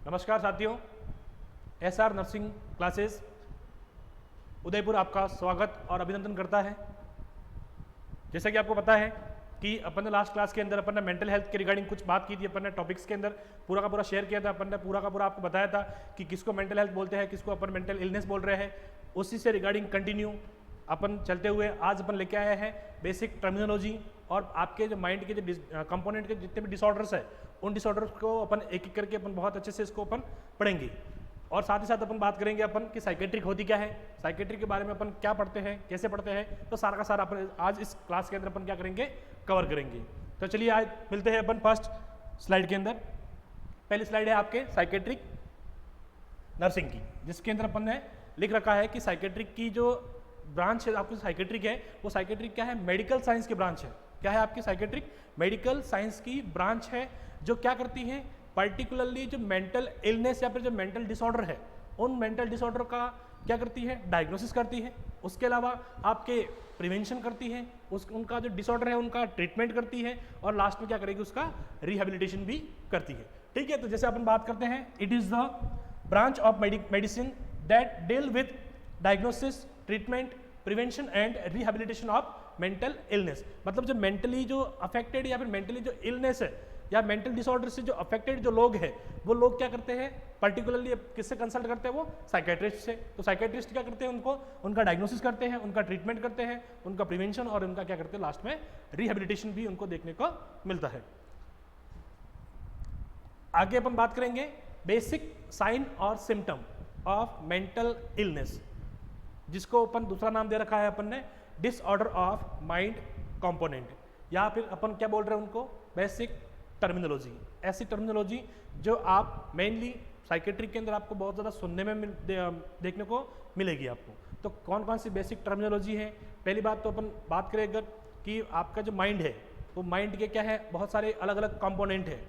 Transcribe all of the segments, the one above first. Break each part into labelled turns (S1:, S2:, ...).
S1: नमस्कार साथियों, SR nursing classes Udaipur आपका स्वागत और अभिनंदन करता है। जैसा कि आपको पता है कि अपन ने लास्ट क्लास के अंदर अपन ने मेंटल हेल्थ के रिगार्डिंग कुछ बात की थी। अपन ने टॉपिक्स के अंदर पूरा का पूरा शेयर किया था। अपन ने पूरा का पूरा आपको बताया था कि किसको मेंटल हेल्थ बोलते हैं, किसको अपन मेंटल इलनेस बोल रहे हैं। उसी से रिगार्डिंग कंटिन्यू अपन चलते हुए आज अपन लेके आए हैं बेसिक टर्मिनोलॉजी और आपके जो माइंड के जो कंपोनेंट के जितने भी डिसऑर्डर्स है उन डिसऑर्डर्स को अपन एक एक करके अपन बहुत अच्छे से इसको अपन पढ़ेंगे। और साथ ही साथ अपन बात करेंगे अपन कि साइकेट्रिक होती क्या है, साइकेट्रिक के बारे में अपन क्या पढ़ते हैं, कैसे पढ़ते हैं, तो सारा का सारा अपन आज इस क्लास के अंदर अपन क्या करेंगे, कवर करेंगे। तो चलिए आज मिलते हैं अपन फर्स्ट स्लाइड के अंदर। पहली स्लाइड है आपके साइकेट्रिक नर्सिंग की, जिसके अंदर अपन ने लिख रखा है कि साइकेट्रिक की जो ब्रांच है आपकी साइकेट्रिक है, वो साइकेट्रिक क्या है, मेडिकल साइंस की ब्रांच है। क्या है आपकी साइकेट्रिक, मेडिकल साइंस की ब्रांच है जो क्या करती है, पर्टिकुलरली जो मेंटल इलनेस या फिर जो मेंटल डिसऑर्डर है उन मेंटल डिसऑर्डर का क्या करती है, डायग्नोसिस करती है। उसके अलावा आपके प्रिवेंशन करती है, उनका जो डिसऑर्डर है उनका ट्रीटमेंट करती है और लास्ट में क्या करेगी, उसका रिहेबिलिटेशन भी करती है। ठीक है, तो जैसे अपन बात करते हैं, it is the branch of medicine that deal with diagnosis, treatment, prevention and rehabilitation of mental illness. मतलब जो मेंटली जो अफेक्टेड या फिर मेंटली जो इलनेस है या मेंटल डिसऑर्डर से जो अफेक्टेड जो लोग हैं वो लोग क्या करते हैं, पर्टिकुलरली किससे कंसल्ट करते हैं, वो साइकेट्रिस्ट से। तो साइकेट्रिस्ट क्या करते हैं, उनको उनका डायग्नोसिस करते हैं, उनका ट्रीटमेंट करते हैं, उनका प्रिवेंशन और उनका क्या करते हैं, लास्ट में रिहेबिलिटेशन भी उनको देखने को मिलता है। आगे अपन बात करेंगे बेसिक साइन और सिम्टम ऑफ मेंटल इलनेस, जिसको अपन दूसरा नाम दे रखा है अपन ने डिसऑर्डर ऑफ माइंड कंपोनेंट, या फिर अपन क्या बोल रहे हैं उनको बेसिक टर्मिनोलॉजी। ऐसी टर्मिनोलॉजी जो आप मेनली साइकेट्रिक के अंदर आपको बहुत ज़्यादा सुनने में देखने को मिलेगी आपको। तो कौन कौन सी बेसिक टर्मिनोलॉजी है, पहली बात तो अपन बात करें अगर कि आपका जो माइंड है वो माइंड के क्या है, बहुत सारे अलग अलग कंपोनेंट है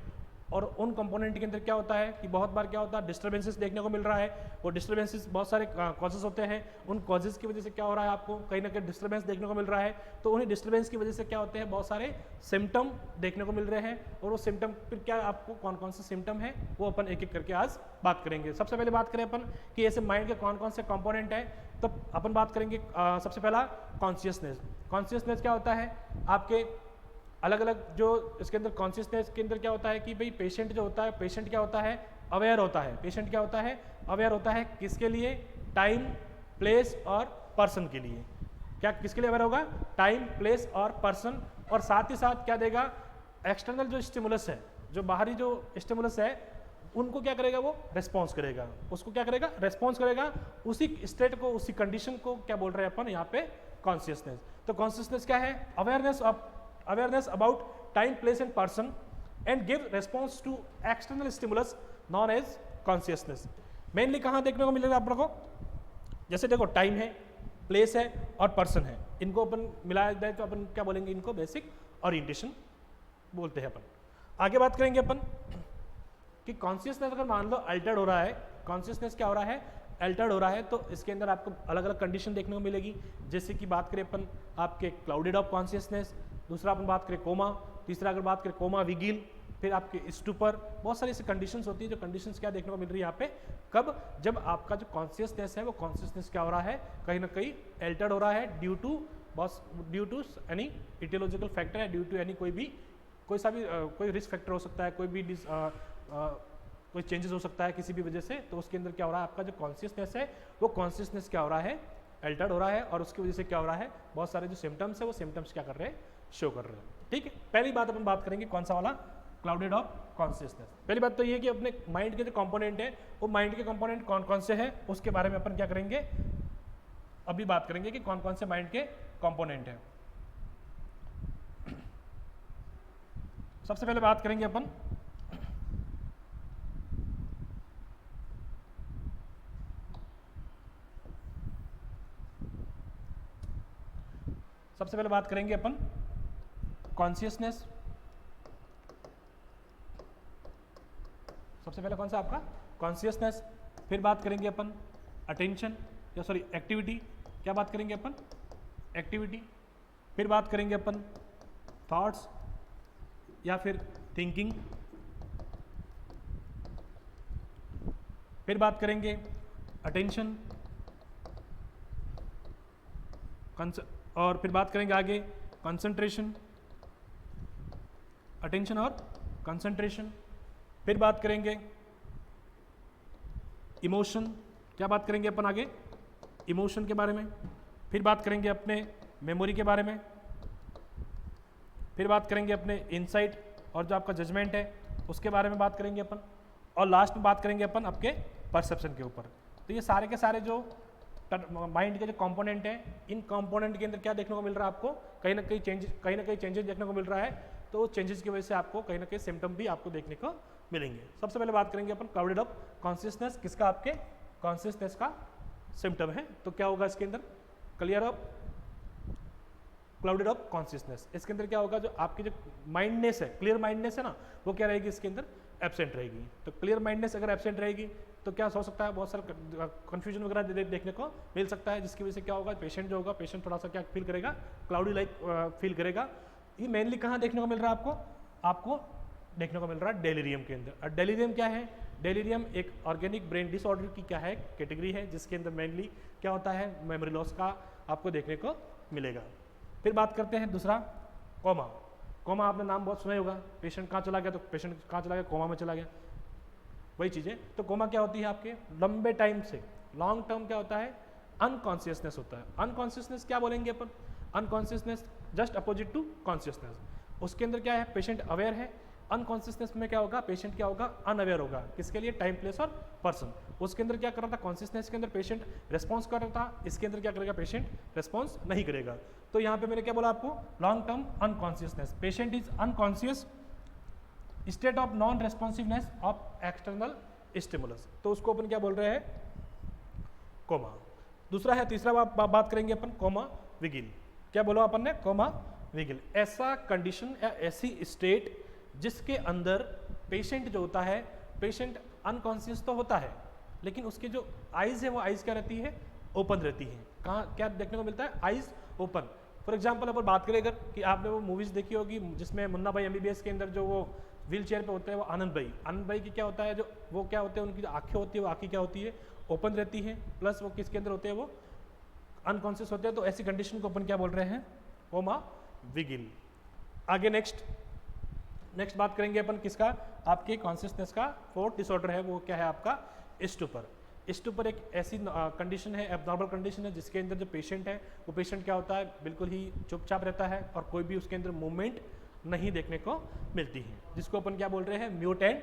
S1: और उन कंपोनेंट के अंदर क्या होता है कि बहुत बार क्या होता है, डिस्टर्बेंसेस देखने को मिल रहा है। वो डिस्टर्बेंसेस बहुत सारे कॉजेस होते हैं, उन कॉजेस की वजह से क्या हो रहा है, आपको कहीं ना कहीं डिस्टर्बेंस देखने को मिल रहा है। तो उन्हीं डिस्टर्बेंस की वजह से क्या होते हैं, बहुत सारे सिम्टम देखने को मिल रहे हैं और वो सिम्टम फिर क्या, आपको कौन कौन से सिम्टम है वो अपन एक एक करके आज बात करेंगे। सबसे पहले बात करें अपन कि ऐसे माइंड के कौन कौन से कंपोनेंट है, तो अपन बात करेंगे सबसे पहला कॉन्शियसनेस। कॉन्शियसनेस क्या होता है, आपके अलग अलग जो इसके अंदर कॉन्शियसनेस के अंदर क्या होता है कि भाई पेशेंट जो होता है, पेशेंट क्या होता है, अवेयर होता है। पेशेंट क्या होता है, अवेयर होता है किसके लिए, टाइम, प्लेस और पर्सन के लिए। क्या किसके लिए अवेयर होगा, टाइम, प्लेस और पर्सन। और साथ ही साथ क्या देगा, एक्सटर्नल जो स्टिमुलस है, जो बाहरी जो स्टिमुलस है उनको क्या करेगा, वो रेस्पॉन्स करेगा। उसको क्या करेगा, रेस्पॉन्स करेगा। उसी स्टेट को, उसी कंडीशन को क्या बोल रहे हैं अपन यहाँ पे, कॉन्शियसनेस। तो कॉन्शियसनेस क्या है, awareness about time, place and person and give response to external stimulus known as consciousness। Mainly कहाँ देखने को मिलेगा आप लोगों को, जैसे देखो टाइम है, प्लेस है और पर्सन है, इनको अपन मिलाया जाए तो अपन क्या बोलेंगे, इनको बेसिक ओरिएंटेशन बोलते हैं अपन। आगे बात करेंगे अपन कि कॉन्शियसनेस अगर मान लो अल्टर्ड हो रहा है, कॉन्शियसनेस क्या हो रहा है, अल्टर्ड हो रहा है, तो इसके अंदर आपको अलग अलग कंडीशन देखने को मिलेगी। जैसे कि बात करें अपन आपके क्लाउडेड ऑफ कॉन्शियसनेस, दूसरा अपन बात करें कोमा, तीसरा अगर बात करें कोमा विगिल, फिर आपके स्टूपर, बहुत सारी ऐसी कंडीशंस होती है। जो कंडीशंस क्या देखने को मिल रही है यहाँ पे, कब, जब आपका जो कॉन्शियसनेस है वो कॉन्शियसनेस क्या हो रहा है, कहीं ना कहीं अल्टर्ड हो रहा है due to any aetiological factor है, ड्यू टू एनी कोई सा भी कोई रिस्क फैक्टर हो सकता है, कोई भी कोई चेंजेस हो सकता है किसी भी वजह से। तो उसके अंदर क्या हो रहा है, आपका जो कॉन्शियसनेस है वो कॉन्शियसनेस क्या हो रहा है, अल्टर्ड हो रहा है और उसकी वजह से क्या हो रहा है, बहुत सारे जो सिम्टम्स है वो सिम्टम्स क्या कर रहे हैं, शो कर रहे हैं। ठीक है, पहली बात अपन बात करेंगे कौन सा वाला, क्लाउडेड ऑफ कॉन्शियसनेस। पहली बात तो ये कि अपने माइंड के जो कंपोनेंट है वो माइंड के कंपोनेंट कौन कौन से हैं उसके बारे में अपन क्या करेंगे, अभी बात करेंगे कि कौन कौन से माइंड के कंपोनेंट हैं। सबसे पहले बात करेंगे अपन कॉन्शियसनेस। सबसे पहले कौन सा आपका कॉन्शियसनेस, फिर बात करेंगे अपन अटेंशन या सॉरी एक्टिविटी, क्या बात करेंगे अपन, एक्टिविटी, फिर बात करेंगे अपन थॉट्स या फिर थिंकिंग, फिर बात करेंगे अटेंशन, और फिर बात करेंगे आगे कंसंट्रेशन, अटेंशन और कंसंट्रेशन। फिर बात करेंगे इमोशन, क्या बात करेंगे अपन आगे, इमोशन के बारे में। फिर बात करेंगे अपने मेमोरी के बारे में। फिर बात करेंगे अपने इंसाइट और जो आपका जजमेंट है उसके बारे में बात करेंगे अपन। और लास्ट में बात करेंगे अपन आपके परसेप्शन के ऊपर। तो ये सारे के सारे जो माइंड के जो कंपोनेंट हैं, इन कंपोनेंट के अंदर क्या देखने को मिल रहा है आपको, कहीं ना कहीं चेंजेस देखने को मिल रहा है। तो उस चेंजेस की वजह से आपको कहीं ना कहीं सिम्टम भी आपको देखने को मिलेंगे। सबसे पहले बात करेंगे अपन क्लाउडेड अप कॉन्शियसनेस, किसका, आपके कॉन्शियसनेस का सिम्टम है। तो क्या होगा इसके अंदर, clear up clouded up consciousness. इसके अंदर क्या होगा, जो आपकी जो माइंडनेस है, क्लियर माइंडनेस है ना, वो क्या रहेगी इसके अंदर, एब्सेंट रहेगी। तो क्लियर माइंडनेस अगर एब्सेंट रहेगी तो क्या हो सकता है, बहुत सारा कंफ्यूजन वगैरह देखने को मिल सकता है, जिसकी वजह से क्या होगा, पेशेंट जो होगा, पेशेंट थोड़ा सा क्या फील करेगा, क्लाउडी लाइक फील करेगा। ये मेनली कहाँ देखने को मिल रहा है आपको देखने को मिल रहा है डेलीरियम के अंदर। और डेलीरियम क्या है, डेलीरियम एक ऑर्गेनिक ब्रेन डिसऑर्डर की क्या है, कैटेगरी है, जिसके अंदर मेनली क्या होता है, मेमोरी लॉस का आपको देखने को मिलेगा। फिर बात करते हैं दूसरा, कोमा। कोमा आपने नाम बहुत सुना ही होगा, पेशेंट कहाँ चला गया, तो पेशेंट कहाँ चला गया, कोमा में चला गया, वही चीज़ें। तो कोमा क्या होती है, आपके लंबे टाइम से लॉन्ग टर्म क्या होता है, अनकॉन्शियसनेस होता है। अनकॉन्शियसनेस क्या बोलेंगे अपन, unconsciousness just opposite to consciousness. उसके अंदर क्या है, पेशेंट अवेयर है। अनकॉन्शियसनेस में क्या होगा, पेशेंट क्या होगा, अनअवेयर होगा। किसके लिए, टाइम, प्लेस और पर्सन। उसके अंदर क्या कर रहा था, कॉन्शियसनेस के अंदर पेशेंट रेस्पॉन्स कर रहा था, इसके अंदर क्या करेगा, पेशेंट रेस्पॉन्स नहीं करेगा। तो यहाँ पे मैंने क्या बोला आपको, long term unconsciousness, patient is unconscious state of non responsiveness of external stimulus. तो उसको अपन क्या बोल रहे हैं, कोमा। दूसरा है, तीसरा बात करेंगे अपन कोमा विगिल। क्या बोला अपन ने, कोमा विगिल, ऐसा कंडीशन या ऐसी स्टेट जिसके अंदर पेशेंट जो होता है, पेशेंट अनकॉन्शियस तो होता है, लेकिन उसके जो आइज है वो आइज क्या रहती है, ओपन रहती है। कहाँ क्या देखने को मिलता है, आइज ओपन। फॉर एग्जाम्पल अपन बात करें अगर कि आपने वो मूवीज़ देखी होगी जिसमें मुन्ना भाई MBBS के अंदर जो वो व्हील चेयर पे होते हैं, वो आनंद भाई की क्या होता है, जो वो क्या होते हैं, उनकी जो आंखें होती है वो आंखें क्या होती है, ओपन रहती है, प्लस वो किसके अंदर होते हैं, वो अनकॉन्शियस होते हैं। तो ऐसी कंडीशन को अपन क्या बोल रहे हैं, कोमा विगिल। आगे नेक्स्ट बात करेंगे अपन किसका, आपके कॉन्शियसनेस का फोर्थ डिसऑर्डर है, वो क्या है आपका, स्टूपर। स्टूपर एक ऐसी कंडीशन है, एबनॉर्मल कंडीशन है, जिसके अंदर जो पेशेंट है वो पेशेंट क्या होता है, बिल्कुल ही चुपचाप रहता है और कोई भी उसके अंदर मूवमेंट नहीं देखने को मिलती है, जिसको अपन क्या बोल रहे हैं, म्यूट एंड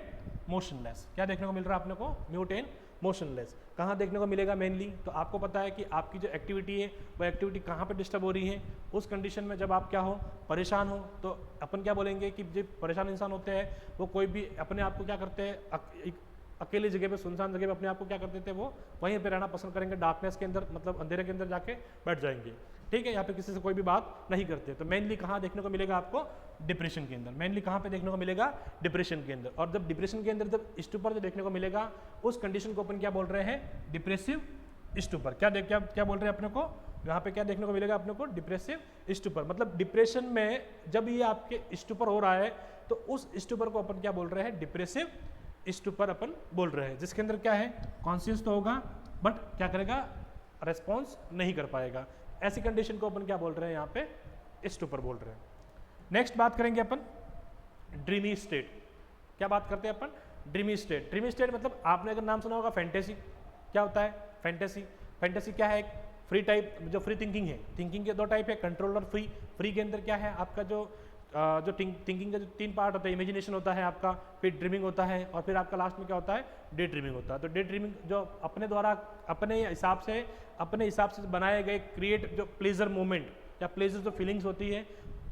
S1: मोशनलेस। क्या देखने को मिल रहा है अपने को, म्यूट एंड मोशनलेस। कहाँ देखने को मिलेगा मेनली, तो आपको पता है कि आपकी जो एक्टिविटी है वो एक्टिविटी कहाँ पे डिस्टर्ब हो रही है। उस कंडीशन में जब आप क्या हो, परेशान हो, तो अपन क्या बोलेंगे कि जो परेशान इंसान होते हैं वो कोई भी अपने आप को क्या करते हैं, अकेली जगह पे, सुनसान जगह पे अपने आप को क्या करते थे, वो वहीं पे रहना पसंद करेंगे, डार्कनेस के अंदर, मतलब अंधेरे के अंदर जाके बैठ जाएंगे। ठीक है, यहाँ पे किसी से कोई भी बात नहीं करते। तो मेनली कहाँ देखने को मिलेगा आपको, डिप्रेशन के अंदर। मेनली कहाँ पे देखने को मिलेगा, डिप्रेशन के अंदर। और जब डिप्रेशन के अंदर जब स्टूपर जो देखने को मिलेगा, उस कंडीशन को अपन क्या बोल रहे हैं, डिप्रेसिव स्टूपर। क्या बोल रहे हैं अपने को, यहाँ पे क्या देखने को मिलेगा अपने को, डिप्रेसिव स्टूपर। मतलब डिप्रेशन में जब ये आपके स्टूपर हो रहा है तो उस स्टूपर को अपन क्या बोल रहे हैं, डिप्रेसिव स्टूपर अपन बोल रहे हैं, जिसके अंदर क्या है, कॉन्शियस तो होगा बट क्या करेगा, रेस्पॉन्स नहीं कर पाएगा। ऐसी कंडीशन को अपन क्या बोल रहे हैं, यहाँ पे स्टूपर बोल रहे हैं। नेक्स्ट बात करेंगे अपन ड्रीमी स्टेट। क्या बात करते हैं अपन, ड्रीमी स्टेट। ड्रीमी स्टेट मतलब आपने अगर नाम सुना होगा फैंटेसी। क्या होता है फैंटेसी, फैंटेसी क्या है, फ्री टाइप, जो फ्री थिंकिंग है। थिंकिंग के दो टाइप है, कंट्रोल और फ्री। फ्री के अंदर क्या है आपका जो थिंकिंग का जो 3 पार्ट होता है, इमेजिनेशन होता है आपका, फिर ड्रीमिंग होता है, और फिर आपका लास्ट में क्या होता है, डे ड्रीमिंग होता है। तो डे ड्रीमिंग जो अपने द्वारा अपने हिसाब से बनाए गए क्रिएट जो प्लेजर मोमेंट या प्लेजर जो फीलिंग्स होती है,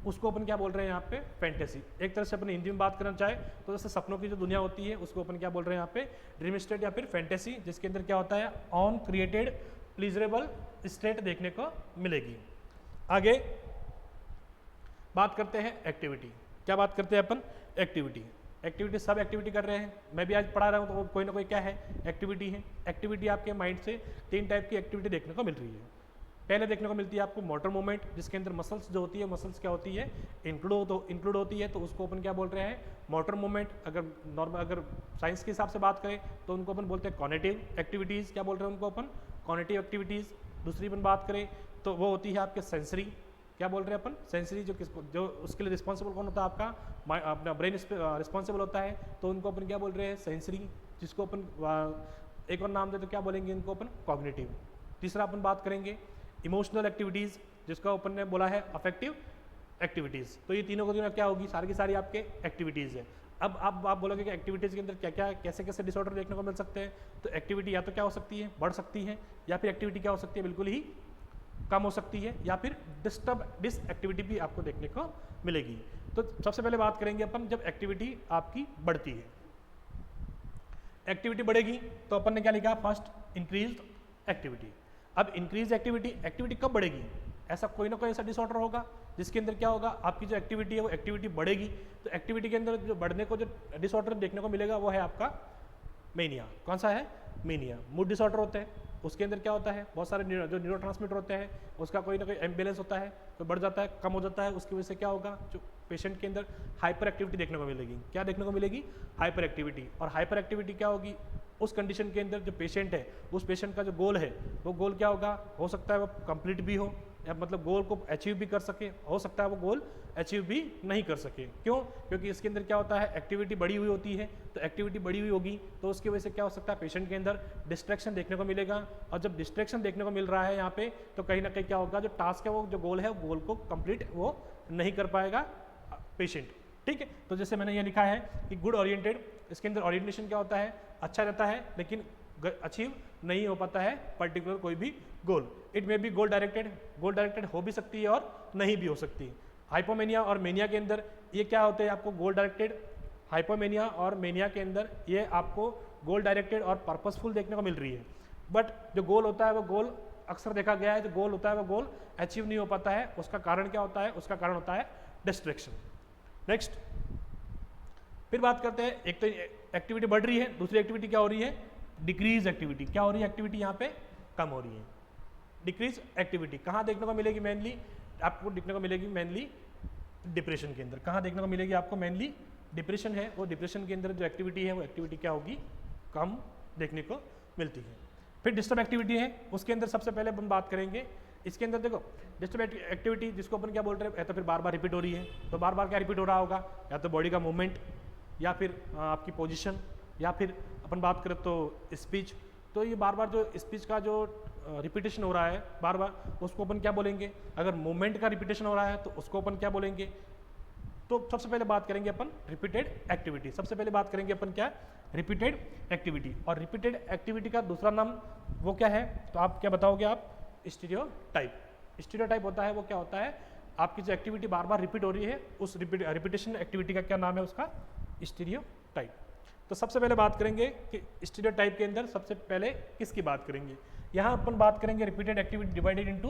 S1: उसको अपन क्या बोल रहे हैं यहाँ पे, फैंटेसी। एक तरह से अपन हिंदी में बात करना चाहे तो जैसे सपनों की जो दुनिया होती है उसको अपन क्या बोल रहे हैं यहाँ पे, ड्रीम स्टेट या फिर फैंटेसी, जिसके अंदर क्या होता है, ऑन क्रिएटेड प्लीजरेबल स्टेट देखने को मिलेगी। आगे बात करते हैं एक्टिविटी। क्या बात करते हैं अपन, एक्टिविटी सब एक्टिविटी कर रहे हैं। मैं भी आज पढ़ा रहा हूँ तो कोई ना कोई क्या है, एक्टिविटी है। एक्टिविटी आपके माइंड से 3 टाइप की एक्टिविटी देखने को मिल रही है। पहले देखने को मिलती है आपको मोटर मूवमेंट, जिसके अंदर मसल्स जो होती है, मसल्स क्या होती है, इंक्लूड होती है, तो उसको अपन क्या बोल रहे हैं, मोटर मूवमेंट। अगर साइंस के हिसाब से बात करें तो उनको अपन बोलते हैं कॉग्निटिव एक्टिविटीज़, क्या बोल रहे हैं उनको अपन, कॉग्निटिव एक्टिविटीज़। दूसरी अपन बात करें तो वो होती है आपके सेंसरी, क्या बोल रहे हैं अपन, सेंसरी, जो उसके लिए रिस्पॉन्सिबल कौन होता है, आपका अपना ब्रेन रिस्पॉन्सिबल होता है, तो उनको अपन क्या बोल रहे हैं, सेंसरी, जिसको अपन एक और नाम दे तो क्या बोलेंगे इनको अपन, कॉग्निटिव। तीसरा अपन बात करेंगे इमोशनल एक्टिविटीज़, जिसका अपन ने बोला है अफेक्टिव एक्टिविटीज़। तो ये तीनों को तीनों क्या होगी, सारी की सारी आपके एक्टिविटीज़ है। अब आप बोलोगे कि एक्टिविटीज़ के अंदर क्या क्या कैसे कैसे डिसऑर्डर देखने को मिल सकते हैं, तो एक्टिविटी या तो क्या हो सकती है, बढ़ सकती है, या फिर एक्टिविटी क्या हो सकती है, बिल्कुल ही कम हो सकती है, या फिर डिस एक्टिविटी भी आपको देखने को मिलेगी। तो सबसे पहले बात करेंगे अपन जब एक्टिविटी आपकी बढ़ती है। एक्टिविटी बढ़ेगी तो अपन ने क्या लिखा, फर्स्ट इंक्रीज्ड एक्टिविटी। अब इंक्रीज एक्टिविटी कब बढ़ेगी, ऐसा कोई ना कोई ऐसा डिसऑर्डर होगा जिसके अंदर क्या होगा, आपकी जो एक्टिविटी है वो एक्टिविटी बढ़ेगी। तो एक्टिविटी के अंदर जो बढ़ने को जो डिसऑर्डर देखने को मिलेगा वो है आपका मेनिया। कौन सा है, मेनिया। मूड डिसऑर्डर होते हैं, उसके अंदर क्या होता है, बहुत सारे जो न्यूरोट्रांसमीटर होते हैं उसका कोई ना कोई इम्बैलेंस होता है, कोई बढ़ जाता है, कम हो जाता है, उसकी वजह से क्या होगा, जो पेशेंट के अंदर हाइपर एक्टिविटी देखने को मिलेगी। क्या देखने को मिलेगी, हाइपर एक्टिविटी। और हाइपर एक्टिविटी क्या होगी, उस कंडीशन के अंदर जो पेशेंट है, उस पेशेंट का जो गोल है, वो गोल क्या होगा, हो सकता है वो कंप्लीट भी हो, या मतलब गोल को अचीव भी कर सके, हो सकता है वो गोल अचीव भी नहीं कर सके। क्यों, क्योंकि इसके अंदर क्या होता है, एक्टिविटी बढ़ी हुई होती है, तो एक्टिविटी बढ़ी हुई होगी तो उसकी वजह से क्या हो सकता है, पेशेंट के अंदर डिस्ट्रैक्शन देखने को मिलेगा। और जब डिस्ट्रैक्शन देखने को मिल रहा है यहाँ पे, तो कहीं ना कहीं क्या होगा, जो टास्क है वो जो गोल है, वो गोल को कंप्लीट वो नहीं कर पाएगा पेशेंट। ठीक है, तो जैसे मैंने ये लिखा है कि गुड ओरिएंटेड, इसके अंदर ओरिएंटेशन क्या होता है, अच्छा रहता है, लेकिन अचीव नहीं हो पाता है पर्टिकुलर कोई भी goal. It may be goal directed हो भी सकती है और नहीं भी हो सकती। हाइपोमेनिया और मेनिया के अंदर ये क्या होते हैं, आपको गोल डायरेक्टेड, हाइपोमेनिया और मेनिया के अंदर ये आपको गोल डायरेक्टेड और पर्पसफुल देखने को मिल रही है। बट जो गोल होता है वो गोल अक्सर देखा गया है, जो गोल होता है वो गोल अचीव नहीं हो पाता है। उसका कारण क्या होता है, उसका कारण होता है डिस्ट्रैक्शन। नेक्स्ट फिर बात करते हैं, एक तो एक्टिविटी बढ़ रही है, दूसरी एक्टिविटी क्या हो रही है, डिक्रीज एक्टिविटी। क्या हो रही है, एक्टिविटी यहाँ पे कम हो रही है। डिक्रीज एक्टिविटी कहाँ देखने को मिलेगी, मेनली आपको देखने को मिलेगी मेनली डिप्रेशन के अंदर। कहाँ देखने को मिलेगी आपको, मेनली डिप्रेशन है, वो डिप्रेशन के अंदर जो एक्टिविटी है वो एक्टिविटी क्या होगी, कम देखने को मिलती है। फिर डिस्टर्ब एक्टिविटी है, उसके अंदर सबसे पहले हम बात करेंगे। इसके अंदर देखो डिस्टर्ब एक्टिविटी जिसको अपन क्या बोल रहे हैं, या तो फिर बार बार रिपीट हो रही है, तो बार बार क्या रिपीट हो रहा होगा, या तो बॉडी का मूवमेंट, या फिर आपकी पोजीशन, या फिर अपन बात करें तो स्पीच। तो ये बार बार जो स्पीच का जो रिपीटेशन हो रहा है बार बार, उसको अपन क्या बोलेंगे। अगर मूवमेंट का रिपीटेशन हो रहा है तो उसको अपन क्या बोलेंगे। तो सबसे पहले बात करेंगे अपन रिपीटेड एक्टिविटी। सबसे पहले बात करेंगे अपन क्या, रिपीटेड एक्टिविटी। और रिपीटेड एक्टिविटी का दूसरा नाम वो क्या है, तो आप क्या बताओगे, आप स्टीरियोटाइप। स्टीरियोटाइप होता है वो क्या होता है, आपकी जो एक्टिविटी बार बार रिपीट हो रही है उस रिपीटेशन एक्टिविटी का क्या नाम है, उसका स्टीरियोटाइप। तो सबसे पहले बात करेंगे कि स्टीरियोटाइप के अंदर सबसे पहले किसकी बात करेंगे। यहाँ अपन बात करेंगे repeated activity divided into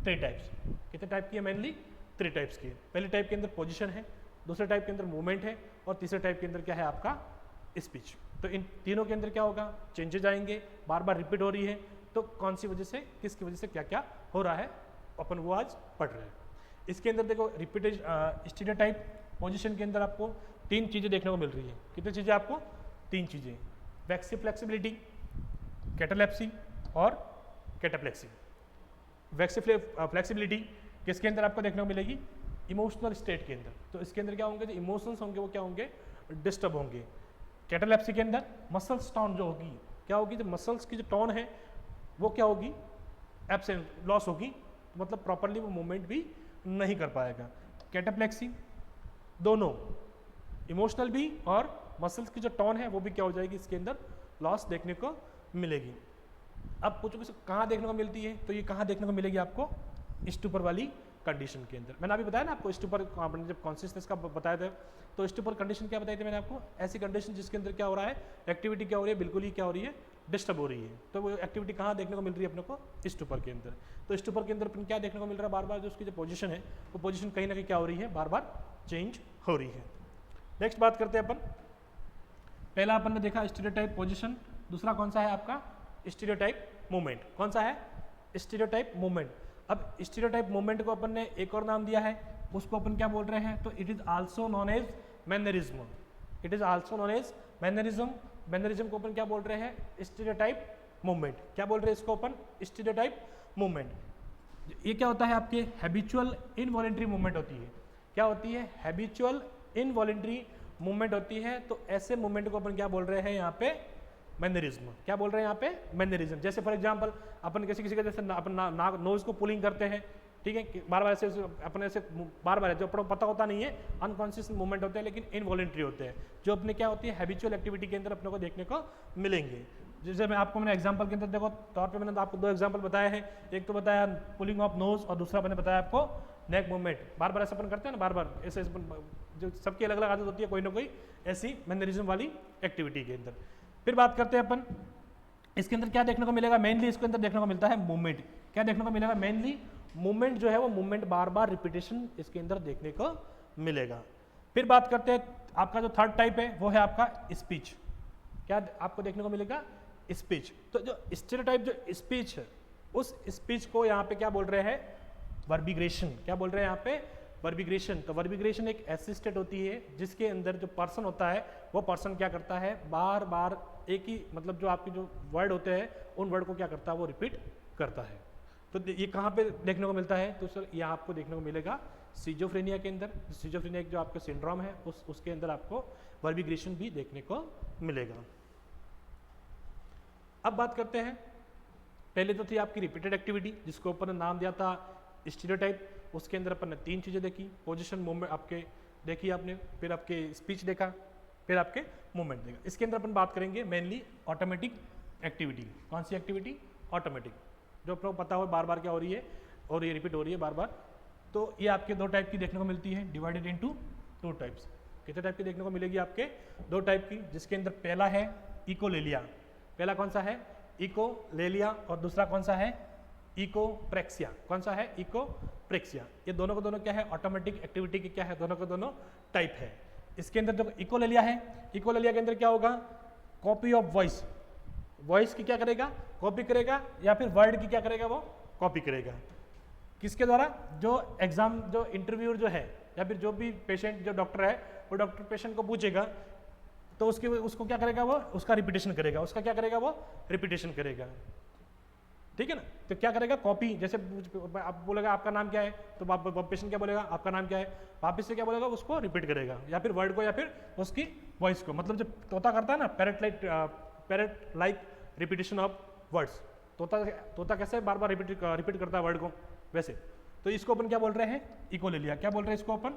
S1: 3 types. कितने टाइप की है, मेनली 3 टाइप्स की है। पहले टाइप के अंदर पोजीशन है, दूसरे टाइप के अंदर मूवमेंट है, और तीसरे टाइप के अंदर क्या है आपका स्पीच। तो इन तीनों के अंदर क्या होगा, चेंजेज आएंगे, बार बार रिपीट हो रही है, तो कौन सी वजह से, किसकी वजह से क्या क्या हो रहा है, अपन वो आज पढ़ रहे हैं। इसके अंदर देखो रिपीटेड स्टीरियोटाइप पोजीशन के अंदर आपको 3 चीज़ें देखने को मिल रही है। कितनी चीज़ें आपको, 3 चीज़ें, वैक्सी फ्लेक्सिबिलिटी, कैटालेप्सी और कैटाप्लेक्सी। वैक्सी फ्लेक्सिबिलिटी किसके अंदर आपको देखने को मिलेगी, इमोशनल स्टेट के अंदर। तो इसके अंदर क्या होंगे, जो इमोशंस होंगे वो क्या होंगे, डिस्टर्ब होंगे। कैटालेप्सी के अंदर मसल्स टोन जो होगी, क्या होगी, जो मसल्स की जो टोन है वो क्या होगी, एब्सेंट, लॉस होगी, तो मतलब प्रॉपरली वो मूवमेंट भी नहीं कर पाएगा। कैटाप्लेक्सी दोनों इमोशनल भी और मसल्स की जो टोन है वो भी क्या हो जाएगी, इसके अंदर लॉस देखने को मिलेगी। अब पूछोगे कहाँ देखने को मिलती है, तो ये कहाँ देखने को मिलेगी आपको, स्टूपर वाली कंडीशन के अंदर। मैंने अभी बताया ना आपको स्टूपर, जब कॉन्शियसनेस का बताया था, तो स्टूपर कंडीशन क्या बताई थी मैंने आपको, ऐसी कंडीशन जिसके अंदर क्या हो रहा है, एक्टिविटी क्या हो रही है, बिल्कुल ही क्या हो रही है, डिस्टर्ब हो रही है। तो वो एक्टिविटी कहाँ देखने को मिल रही है अपने को, स्टूपर के अंदर। तो स्टूपर के अंदर अपन क्या देखने को मिल रहा है, बार बार जो उसकी जो पोजीशन है वो पोजीशन कहीं ना कहीं क्या हो रही है, बार बार चेंज हो रही है। नेक्स्ट बात करते हैं अपन, पहला अपन ने देखा स्टीरियोटाइप पोजीशन, दूसरा कौन सा है आपका, स्टीरियोटाइप मूवमेंट। कौन सा है, स्टीरियोटाइप मूवमेंट। अब स्टीरियोटाइप मूवमेंट को अपन ने एक और नाम दिया है, उसको अपन क्या बोल रहे हैं, तो it is also known as mannerism. It is also known as mannerism. Mannerism को अपन क्या बोल रहे हैं, स्टीरियोटाइप मूवमेंट। क्या बोल रहे हैं इसको अपन, स्टीरियोटाइप मूवमेंट। ये क्या होता है, आपके हैबिचुअल इनवॉलेंट्री मूवमेंट होती है। क्या होती है, हैबिचुअल इनवॉलेंट्री मूवमेंट होती है। तो ऐसे मूवमेंट को अपन क्या बोल रहे हैं यहाँ पे, मैनरिज्म। क्या बोल रहे हैं यहाँ पे, मैनरिज्म। जैसे फॉर एग्जांपल अपन किसी का जैसे अपन नोज को पुलिंग करते हैं, ठीक है, बार बार ऐसे अपने ऐसे बार बार, जो अपने को पता होता नहीं है, अनकॉन्शियस मूवमेंट होते हैं लेकिन इनवॉलेंट्री होते हैं, जो अपने क्या होती है हैबिचुअल एक्टिविटी के अंदर अपने को देखने को मिलेंगे। जैसे मैंने एग्जांपल के अंदर देखो तौर पे मैंने आपको 2 एग्जांपल बताए हैं, एक तो बताया पुलिंग ऑफ नोज और दूसरा मैंने बताया आपको नेक मूवमेंट। बार बार ऐसा अपन करते हैं ना, बार बार ऐसे जो सबकी अलग अलग आदत होती है, कोई ना कोई ऐसी मैनरिज्म वाली एक्टिविटी के अंदर। फिर बात करते हैं अपन इसके अंदर क्या देखने को मिलेगा, मेनली इसके अंदर देखने को मिलता है मूवमेंट। क्या देखने को मिलेगा, मेनली मूवमेंट जो है वो मूवमेंट बार बार रिपीटेशन इसके अंदर देखने को मिलेगा। फिर बात करते हैं आपका जो थर्ड टाइप है वो है आपका स्पीच। क्या आपको देखने को मिलेगा, स्पीच। तो जो स्टीरियोटाइप जो स्पीच है, उस स्पीच को यहाँ पे क्या बोल रहे हैं, वर्बिग्रेशन। क्या बोल रहे हैं यहाँ पे, वर्बिग्रेशन। तो वर्बिग्रेशन एक ऐसी स्टेट होती है जिसके अंदर जो पर्सन होता है वो पर्सन क्या करता है, बार बार एक ही मतलब जो आपके जो वर्ड होते हैं उन वर्ड को क्या करता है, वो रिपीट करता है। तो ये कहाँ पे देखने को मिलता है, तो सर ये आपको देखने को मिलेगा सिजोफ्रेनिया के अंदर। सिजोफ्रेनिया जो आपका सिंड्रोम है उसके अंदर आपको वर्बिग्रेशन भी देखने को मिलेगा। अब बात करते हैं, पहले तो थी आपकी रिपीटेड एक्टिविटी जिसको अपन ने नाम दिया था स्टीरियोटाइप। उसके अंदर अपन ने 3 चीज़ें देखी, पोजीशन, मूवमेंट आपके देखी आपने, फिर आपके स्पीच देखा, फिर आपके मूवमेंट देखा। इसके अंदर अपन बात करेंगे मेनली ऑटोमेटिक एक्टिविटी। कौन सी एक्टिविटी, ऑटोमेटिक, जो अपने को पता हो बार बार क्या हो रही है और ये रिपीट हो रही है बार बार। तो ये आपके 2 टाइप की देखने को मिलती है, डिवाइडेड इनटू 2 टाइप्स। कितने टाइप की देखने को मिलेगी, आपके 2 टाइप की, जिसके अंदर पहला है इकोलेलिया। पहला कौन सा है, इकोलेलिया, और दूसरा कौन सा है, इकोप्रेक्सिया। कौन सा है, इकोप्रेक्सिया। ये दोनों को दोनों क्या है, ऑटोमेटिक एक्टिविटी के क्या है, दोनों को दोनों टाइप है। इसके अंदर जो इकोलेलिया है, इकोलेलिया के अंदर क्या होगा, कॉपी ऑफ वॉइस। वॉइस की क्या करेगा, कॉपी करेगा, या फिर वर्ड की क्या करेगा, वो कॉपी करेगा। किसके द्वारा, जो एग्जाम जो इंटरव्यूअर जो है या फिर जो भी पेशेंट जो डॉक्टर है वो डॉक्टर पेशेंट को पूछेगा तो उसको क्या करेगा, वो उसका रिपीटेशन करेगा। उसका क्या करेगा, वो रिपीटेशन करेगा। ठीक है ना। तो क्या करेगा, कॉपी। जैसे आप बोलेगा आपका नाम क्या है, तो पेशेंट क्या बोलेगा, आपका नाम क्या है, वापिस से क्या बोलेगा, उसको रिपीट करेगा, या फिर वर्ड को या फिर उसकी वॉइस को। मतलब जब तोता करता है ना, parrot like repetition of words. तोता कैसे बार बार रिपीट करता है वर्ड को, वैसे। तो इसको अपन क्या बोल रहे हैं, इकोलेलिया। क्या बोल रहे हैं इसको अपन,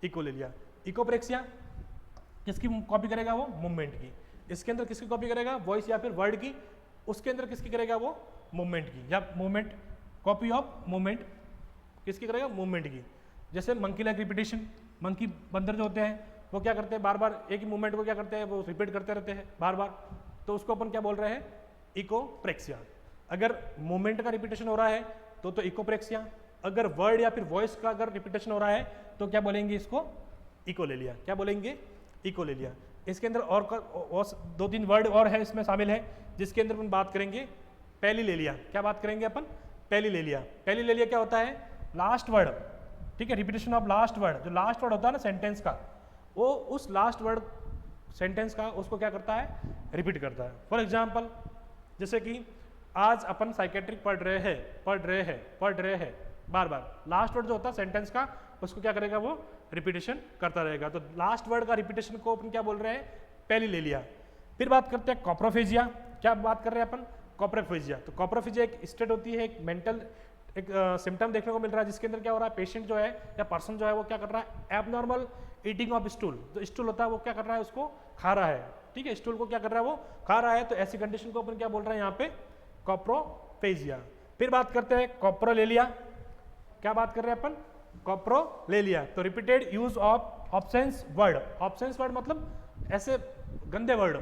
S1: इकोलेलिया। इकोप्रेक्सिया किसकी कॉपी करेगा, वो मूवमेंट की। इसके अंदर किसकी कॉपी करेगा, वॉइस या फिर वर्ड की। उसके अंदर किसकी करेगा, वो मूवमेंट की, या मूवमेंट, कॉपी ऑफ मूवमेंट किसकी करेगा, मूवमेंट की। जैसे मंकी लाइक रिपीटेशन, मंकी बंदर जो होते हैं वो क्या करते हैं, बार बार एक ही मूवमेंट को क्या करते हैं, वो रिपीट करते रहते हैं बार बार। तो उसको अपन क्या बोल रहे हैं, इकोप्रेक्सिया। अगर मूवमेंट का रिपीटेशन हो रहा है तो इकोप्रेक्सिया। अगर वर्ड या फिर वॉइस का अगर रिपीटेशन हो रहा है तो क्या बोलेंगे इसको, इकोलेलिया। क्या बोलेंगे, इकोलेलिया। इसके अंदर और 2-3 वर्ड और है इसमें शामिल है, जिसके अंदर अपन बात करेंगे पैलिलेलिया। क्या बात करेंगे अपन, पैलिलेलिया। पैलिलेलिया क्या होता है, लास्ट वर्ड, ठीक है, रिपीटेशन ऑफ लास्ट वर्ड। जो लास्ट वर्ड होता है ना सेंटेंस का, वो उस लास्ट वर्ड सेंटेंस का उसको क्या करता है, रिपीट करता है। फॉर एग्जाम्पल, जैसे कि आज अपन साइकेट्रिक पढ़ रहे हैं बार बार। लास्ट वर्ड जो होता है सेंटेंस का, उसको क्या करेगा, वो रिपीटेशन करता रहेगा। तो लास्ट वर्ड का रिपीटेशन को अपन क्या बोल रहे हैं, पैलिलेलिया। फिर बात करते हैं कॉप्रोफेजिया। क्या बात कर रहे हैं अपन, कॉप्रोफेजिया। तो कॉप्रोफेजिया एक स्टेट होती है, एक मेंटल एक सिम्टम देखने को मिल रहा है, जिसके अंदर क्या हो रहा है, पेशेंट जो है या पर्सन जो है वो क्या कर रहा है, एबनॉर्मल ईटिंग ऑफ स्टूल। जो स्टूल होता है वो क्या कर रहा है, उसको खा रहा है। ठीक है, स्टूल को क्या कर रहा है, वो खा रहा है। तो ऐसी कंडीशन को अपन क्या बोल रहे हैं यहाँ पे, कॉप्रोफेजिया। फिर बात करते हैं कॉप्रोलेलिया। क्या बात कर रहे हैं अपन, कॉप्रोलेलिया। तो repeated use of obscene word. Obscene word मतलब ऐसे गंदे word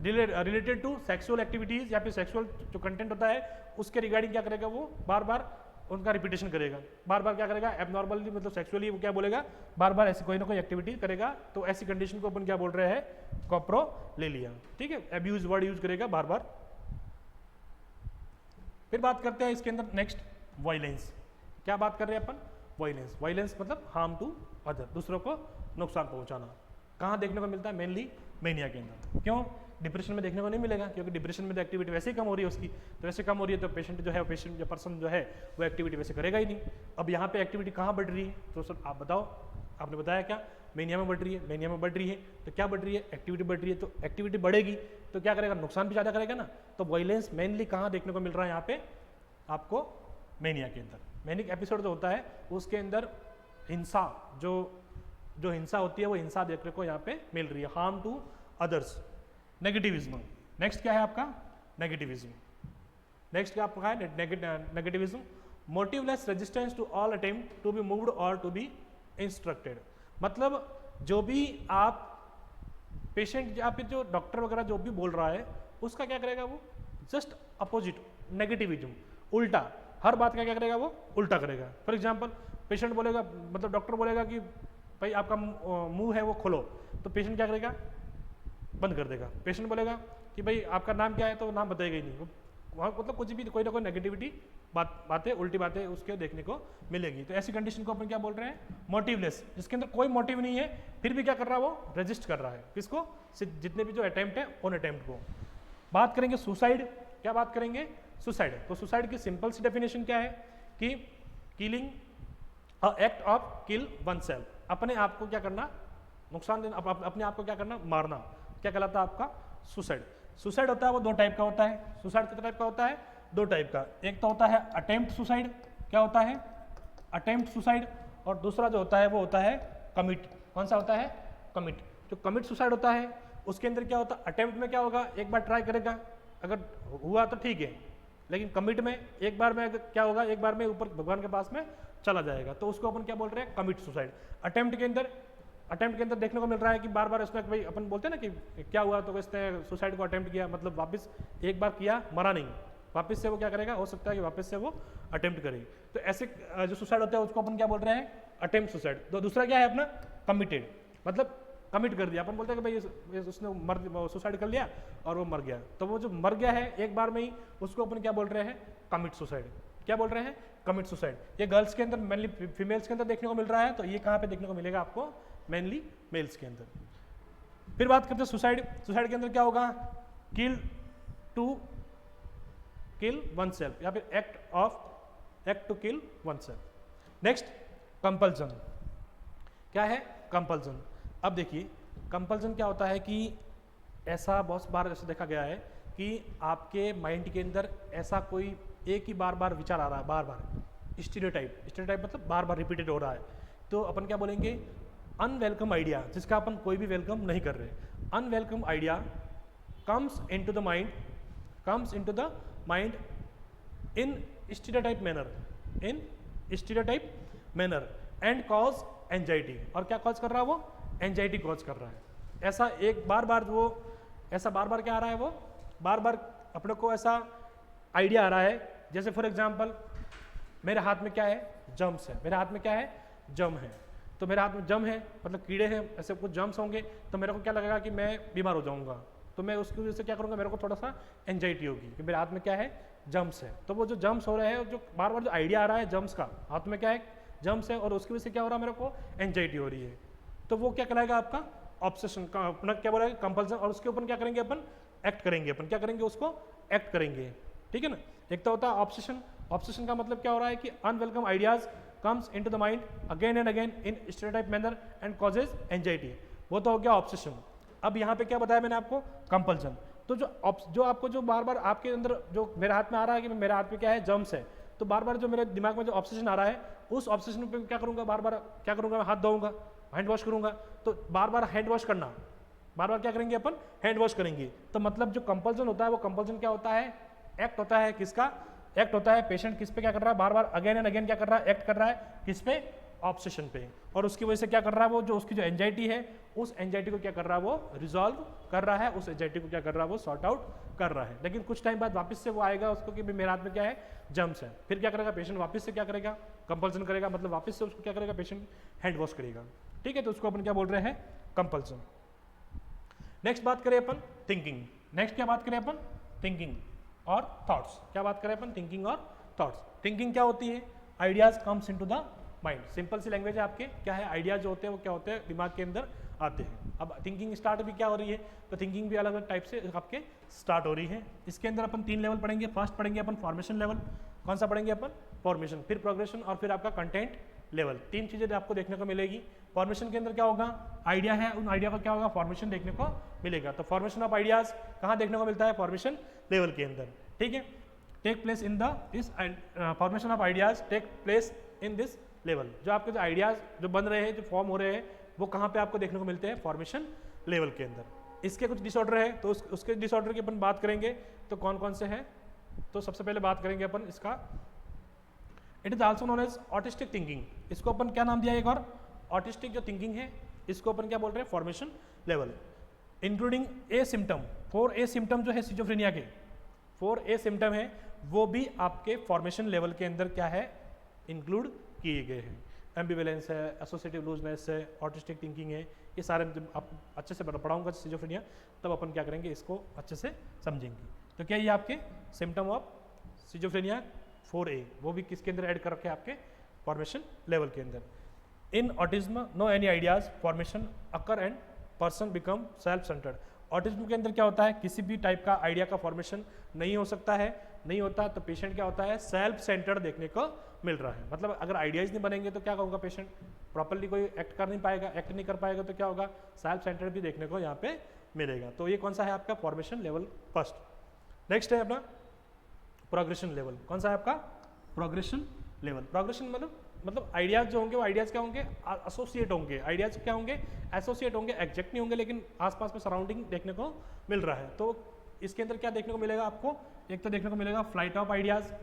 S1: related to sexual activities या फिर सेक्सुअल जो कंटेंट होता है उसके रिगार्डिंग क्या करेगा, वो बार बार उनका रिपीटेशन करेगा। बार बार क्या करेगा, एबनॉर्मली मतलब सेक्सुअली वो क्या बोलेगा, बार बार ऐसी कोई ना कोई एक्टिविटी करेगा। तो ऐसी कंडीशन को अपन क्या बोल रहे हैं, कॉप्रोलेलिया। ठीक है, अब्यूज वर्ड यूज करेगा बार बार। फिर बात करते हैं इसके अंदर नेक्स्ट, वायलेंस। क्या बात कर रहे हैं अपन? वायलेंस। वायलेंस मतलब हार्म टू अदर, दूसरों को नुकसान पहुंचाना। कहाँ देखने को मिलता है? मेनली मेनिया के अंदर। क्यों? डिप्रेशन में देखने को नहीं मिलेगा, क्योंकि डिप्रेशन में तो एक्टिविटी वैसे ही कम हो रही है उसकी, तो वैसे कम हो रही है तो पेशेंट जो है, पेशेंट जो पर्सन जो है वो एक्टिविटी वैसे करेगा ही नहीं। अब यहाँ पे एक्टिविटी कहाँ बढ़ रही है? तो सर आप बताओ, आपने बताया क्या? मेनिया में बढ़ रही है। मेनिया में बढ़ रही है तो क्या बढ़ रही है? एक्टिविटी बढ़ रही है। तो एक्टिविटी बढ़ेगी तो क्या करेगा? नुकसान भी ज़्यादा करेगा ना। तो वायलेंस मेनली कहाँ देखने को मिल रहा है यहाँ पे आपको? मेनिया के अंदर। मैनिक एपिसोड जो होता है उसके अंदर हिंसा, जो हिंसा होती है वो हिंसा देखने को यहाँ पे मिल रही है। Harm to others, negativism. Next क्या है आपका? नेगेटिविज्म। नेक्स्ट क्या आपका है? Negativism. Motiveless resistance to all attempt to be moved और टू बी इंस्ट्रक्टेड। मतलब जो भी आप पेशेंट या फिर जो डॉक्टर वगैरह जो भी बोल रहा है उसका क्या करेगा? वो जस्ट अपोजिट, नेगेटिविज्म, उल्टा। हर बात का क्या करेगा? वो उल्टा करेगा। फॉर एग्जाम्पल पेशेंट बोलेगा, मतलब डॉक्टर बोलेगा कि भाई आपका मुंह है वो खोलो, तो पेशेंट क्या करेगा? बंद कर देगा। पेशेंट बोलेगा कि भाई आपका नाम क्या है, तो नाम बताएगा ही नहीं। वहाँ मतलब कुछ भी कोई ना कोई नेगेटिविटी बातें, उल्टी बातें उसके देखने को मिलेगी। तो ऐसी कंडीशन को अपन क्या बोल रहे हैं? मोटिवलेस, जिसके अंदर कोई मोटिव नहीं है फिर भी क्या कर रहा है? वो रेजिस्ट कर रहा है। किसको? जितने भी जो अटेम्प्ट है उन अटेम्प्ट को। बात करेंगे सुसाइड। क्या बात करेंगे? सुसाइड। तो सुसाइड की सिंपल सी डेफिनेशन क्या है कि killing act of kill one self. अपने आप को क्या करना? नुकसान देना, अपने आप को क्या करना? मारना। क्या कहलाता है आपका? सुसाइड। सुसाइड होता है वो दो टाइप का होता है। सुसाइड कितने टाइप का होता है? दो टाइप का। एक तो होता है अटेम्प्ट सुसाइड। क्या होता है? Attempt suicide. और दूसरा जो होता है वो होता है कमिट। कौन सा होता है? कमिट। जो कमिट सुसाइड होता है उसके अंदर क्या होता है? अटेम्प्ट में क्या होगा? एक बार ट्राई करेगा, अगर हुआ तो ठीक है, लेकिन कमिट में एक बार में क्या होगा? एक बार में ऊपर भगवान के पास में चला जाएगा। तो उसको अपन क्या बोल रहे हैं? Commit suicide. अटेम्प्ट के अंदर देखने को मिल रहा है कि बार बार इसने, भाई अपन बोलते हैं ना कि क्या हुआ, तो इसने सुसाइड को अटेम्प्ट किया, मतलब वापस एक बार किया, मरा नहीं, वापस से वो क्या करेगा? हो सकता है कि वापस से वो अटेम्प्ट करे। तो ऐसे जो सुसाइड होता है उसको अपन क्या बोल रहे हैं? Attempt suicide. तो दूसरा क्या है अपना? कमिटेड, मतलब कमिट कर दिया। अपन बोलते हैं कि भाई उसने सुसाइड कर लिया और वो मर गया। तो वो जो मर गया है एक बार में ही, उसको अपन क्या बोल रहे हैं? Commit suicide. क्या बोल रहे हैं? Commit suicide. ये गर्ल्स के अंदर मेनली, फीमेल्स के अंदर देखने को मिल रहा है। तो ये कहाँ पे देखने को मिलेगा आपको? मेनली मेल्स के अंदर। फिर बात करते हैं सुसाइड। सुसाइड के अंदर क्या होगा? किल वन सेल्फ, या फिर act to kill one self. Next compulsion. क्या है? कंपल्सन। अब देखिए कंपल्सन क्या होता है कि ऐसा बहुत बार ऐसा देखा गया है कि आपके माइंड के अंदर ऐसा कोई एक ही बार बार विचार आ रहा है, बार बार स्टीरियोटाइप मतलब बार बार रिपीटेड हो रहा है। तो अपन क्या बोलेंगे? अनवेलकम आइडिया, जिसका अपन कोई भी वेलकम नहीं कर रहे। Unwelcome idea comes into the mind in stereotype manner and cause anxiety. और क्या कॉज कर रहा है वो? एंजाइटी कॉज कर रहा है। ऐसा एक बार बार क्या आ रहा है? वो बार बार अपने को ऐसा आइडिया आ रहा है। जैसे फॉर एग्जांपल मेरे हाथ में क्या है? जम्स है। मेरे हाथ में क्या है? जम है। तो मेरे हाथ में जम है मतलब कीड़े हैं, ऐसे कुछ जम्स होंगे, तो मेरे को क्या लगेगा कि मैं बीमार हो जाऊंगा। तो मैं उसकी वजह से क्या करूँगा? मेरे को थोड़ा सा एंजाइटी होगी कि मेरे हाथ में क्या है? जम्स है। तो वो जो जम्स हो रहे हैं, जो बार बार जो आइडिया आ रहा है जम्स का, हाथ में क्या है? जम्स है, और उसकी वजह से क्या हो रहा है? मेरे को एंजाइटी हो रही है। तो वो क्या कहलाएगा आपका? ऑब्सेशन का। अपना क्या बोला? कंपल्सन। और उसके ऊपर क्या करेंगे अपन? एक्ट करेंगे। अपन क्या करेंगे? उसको एक्ट करेंगे। ठीक है ना? एक तो होता है ऑब्सेशन। ऑब्सेशन का मतलब क्या हो रहा है कि unwelcome ideas comes into the mind again and again in stereotype manner and causes anxiety. वो तो हो गया ऑब्सेशन। अब यहाँ पे क्या बताया मैंने आपको? कंपल्सन। तो जो आपको जो बार बार आपके अंदर जो मेरे हाथ में आ रहा है कि मेरे हाथ में क्या है? जम्स है। तो बार बार जो मेरे दिमाग में जो ऑब्सेशन आ रहा है, उस ऑब्सेशन पे क्या करूँगा? बार बार क्या करूँगा? हाथ धोऊंगा, हैंड वॉश करूँगा। तो बार बार हैंड वॉश करना, बार बार क्या करेंगे अपन? हैंड वॉश करेंगे। तो मतलब जो कंपल्सन होता है वो कंपल्सन क्या होता है? एक्ट होता है। किसका एक्ट होता है? पेशेंट किस पे क्या कर रहा है? बार बार अगेन एंड अगेन क्या कर रहा है? एक्ट कर रहा है। किस पे? ऑब्सेशन पे। और उसकी वजह से क्या कर रहा है? वो जो उसकी जो एंजाइटी है, उस एंजाइटी को क्या कर रहा है? वो रिजॉल्व कर रहा है। उस एंजाइटी को क्या कर रहा है? वो सॉर्ट आउट कर रहा है। लेकिन कुछ टाइम बाद वापस से वो आएगा उसको कि मेरे हाथ में क्या है? जम्स है। फिर क्या करेगा पेशेंट? वापस से क्या करेगा? कंपल्सन करेगा। मतलब वापस से उसको क्या करेगा? पेशेंट हैंड वॉश करेगा। ठीक है? तो उसको अपन क्या बोल रहे हैं? कंपल्सन। नेक्स्ट बात करें अपन थिंकिंग। नेक्स्ट क्या बात करें अपन? थिंकिंग और थॉट्स। क्या बात करें अपन? थिंकिंग और थॉट्स। थिंकिंग क्या होती है? Ideas comes into the mind. Simple सी लैंग्वेज है आपके, क्या है, आइडियाज जो होते हैं वो क्या होते हैं, दिमाग के अंदर आते हैं। अब थिंकिंग स्टार्ट भी क्या हो रही है, तो थिंकिंग भी अलग अलग टाइप से आपके स्टार्ट हो रही है। इसके अंदर अपन 3 लेवल पढ़ेंगे। फर्स्ट पढ़ेंगे अपन फॉर्मेशन लेवल, कौन सा पढ़ेंगे अपन, फॉर्मेशन, फिर प्रोग्रेशन और फिर आपका कंटेंट लेवल। 3 चीज़ें आपको देखने को मिलेगी। फॉर्मेशन के अंदर क्या होगा, आइडिया है, उन आइडिया का क्या होगा, फॉर्मेशन देखने को मिलेगा। तो फॉर्मेशन ऑफ आइडियाज कहाँ देखने को मिलता है, फॉर्मेशन लेवल के अंदर, ठीक है। Take place in the this formation of ideas take place in this level. जो आपके जो आइडियाज जो बन रहे हैं, जो फॉर्म हो रहे हैं, वो कहाँ पे आपको देखने को मिलते हैं, फॉर्मेशन लेवल के अंदर। इसके कुछ डिसऑर्डर है, तो उसके डिसऑर्डर की अपन बात करेंगे। तो कौन कौन से हैं, तो सबसे पहले बात करेंगे अपन इसका, it is also known as autistic thinking. इसको अपन क्या नाम दिया एक और, ऑटिस्टिक जो थिंकिंग है, इसको अपन क्या बोल रहे हैं, फॉर्मेशन लेवल। इंक्लूडिंग ए सिम्टम, 4 ए सिम्टम जो है सिजोफ्रेनिया के, 4 ए सिम्टम है, वो भी आपके फॉर्मेशन लेवल के अंदर क्या है, इंक्लूड किए गए हैं। एम्बिवेलेंस है, एसोसिएटिव लूजनेस है, ऑटिस्टिक थिंकिंग है, ये सारे जब आप अच्छे से पढ़ाऊंगा सिजोफ्रेनिया, तब अपन क्या करेंगे, इसको अच्छे से समझेंगे। तो क्या ये आपके सिम्टम ऑफ सिजोफ्रेनिया 4A, वो भी किसके अंदर ऐड कर रखे हैं, आपके फॉर्मेशन लेवल के अंदर। In autism no any ideas formation occur and person become self centered. Autism के अंदर क्या होता है, किसी भी टाइप का आइडिया का फॉर्मेशन नहीं हो सकता है, नहीं होता, तो पेशेंट क्या होता है, सेल्फ सेंटर्ड देखने को मिल रहा है। मतलब अगर आइडियाज नहीं बनेंगे तो क्या होगा, पेशेंट प्रॉपर्ली कोई एक्ट कर नहीं पाएगा, एक्ट नहीं कर पाएगा, तो क्या होगा, सेल्फ सेंटर्ड भी देखने को यहाँ पे मिलेगा। तो ये कौन सा है आपका, फॉर्मेशन लेवल फर्स्ट। नेक्स्ट है अपना प्रोग्रेशन लेवल। कौन सा है आपका, प्रोग्रेशन लेवल। प्रोग्रेशन मतलब आइडियाज जो होंगे वो आइडियाज क्या होंगे, एसोसिएट होंगे। आइडियाज क्या होंगे, एसोसिएट होंगे, एग्जैक्ट नहीं होंगे, लेकिन आसपास में सराउंडिंग देखने को मिल रहा है। तो इसके अंदर क्या देखने को मिलेगा आपको, एक तो देखने को मिलेगा फ्लाइट ऑफ आइडियाज।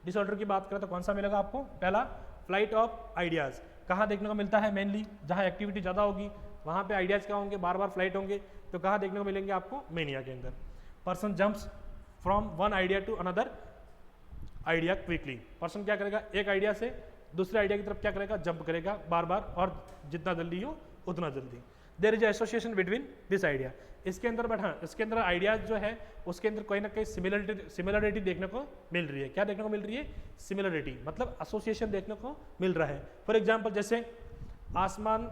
S1: डिसऑर्डर की बात करें तो कौन सा मिलेगा आपको, पहला फ्लाइट ऑफ आइडियाज। कहाँ देखने को मिलता है, मेनली जहाँ एक्टिविटी ज़्यादा होगी वहाँ पे आइडियाज क्या होंगे, बार बार फ्लाइट होंगे। तो कहाँ देखने को मिलेंगे आपको, मेनिया के अंदर। Person jumps from one idea to another idea quickly. Person क्या करेगा, एक आइडिया से दूसरे आइडिया की तरफ क्या करेगा, जंप करेगा बार बार, और जितना जल्दी हो उतना जल्दी। There is association between this idea. इसके अंदर बैठा, इसके अंदर आइडियाज जो है उसके अंदर कोई ना कोई सिमिलरिटी देखने को मिल रही है। क्या देखने को मिल रही है, सिमिलरिटी, मतलब एसोसिएशन देखने को मिल रहा है। फॉर एग्जाम्पल जैसे आसमान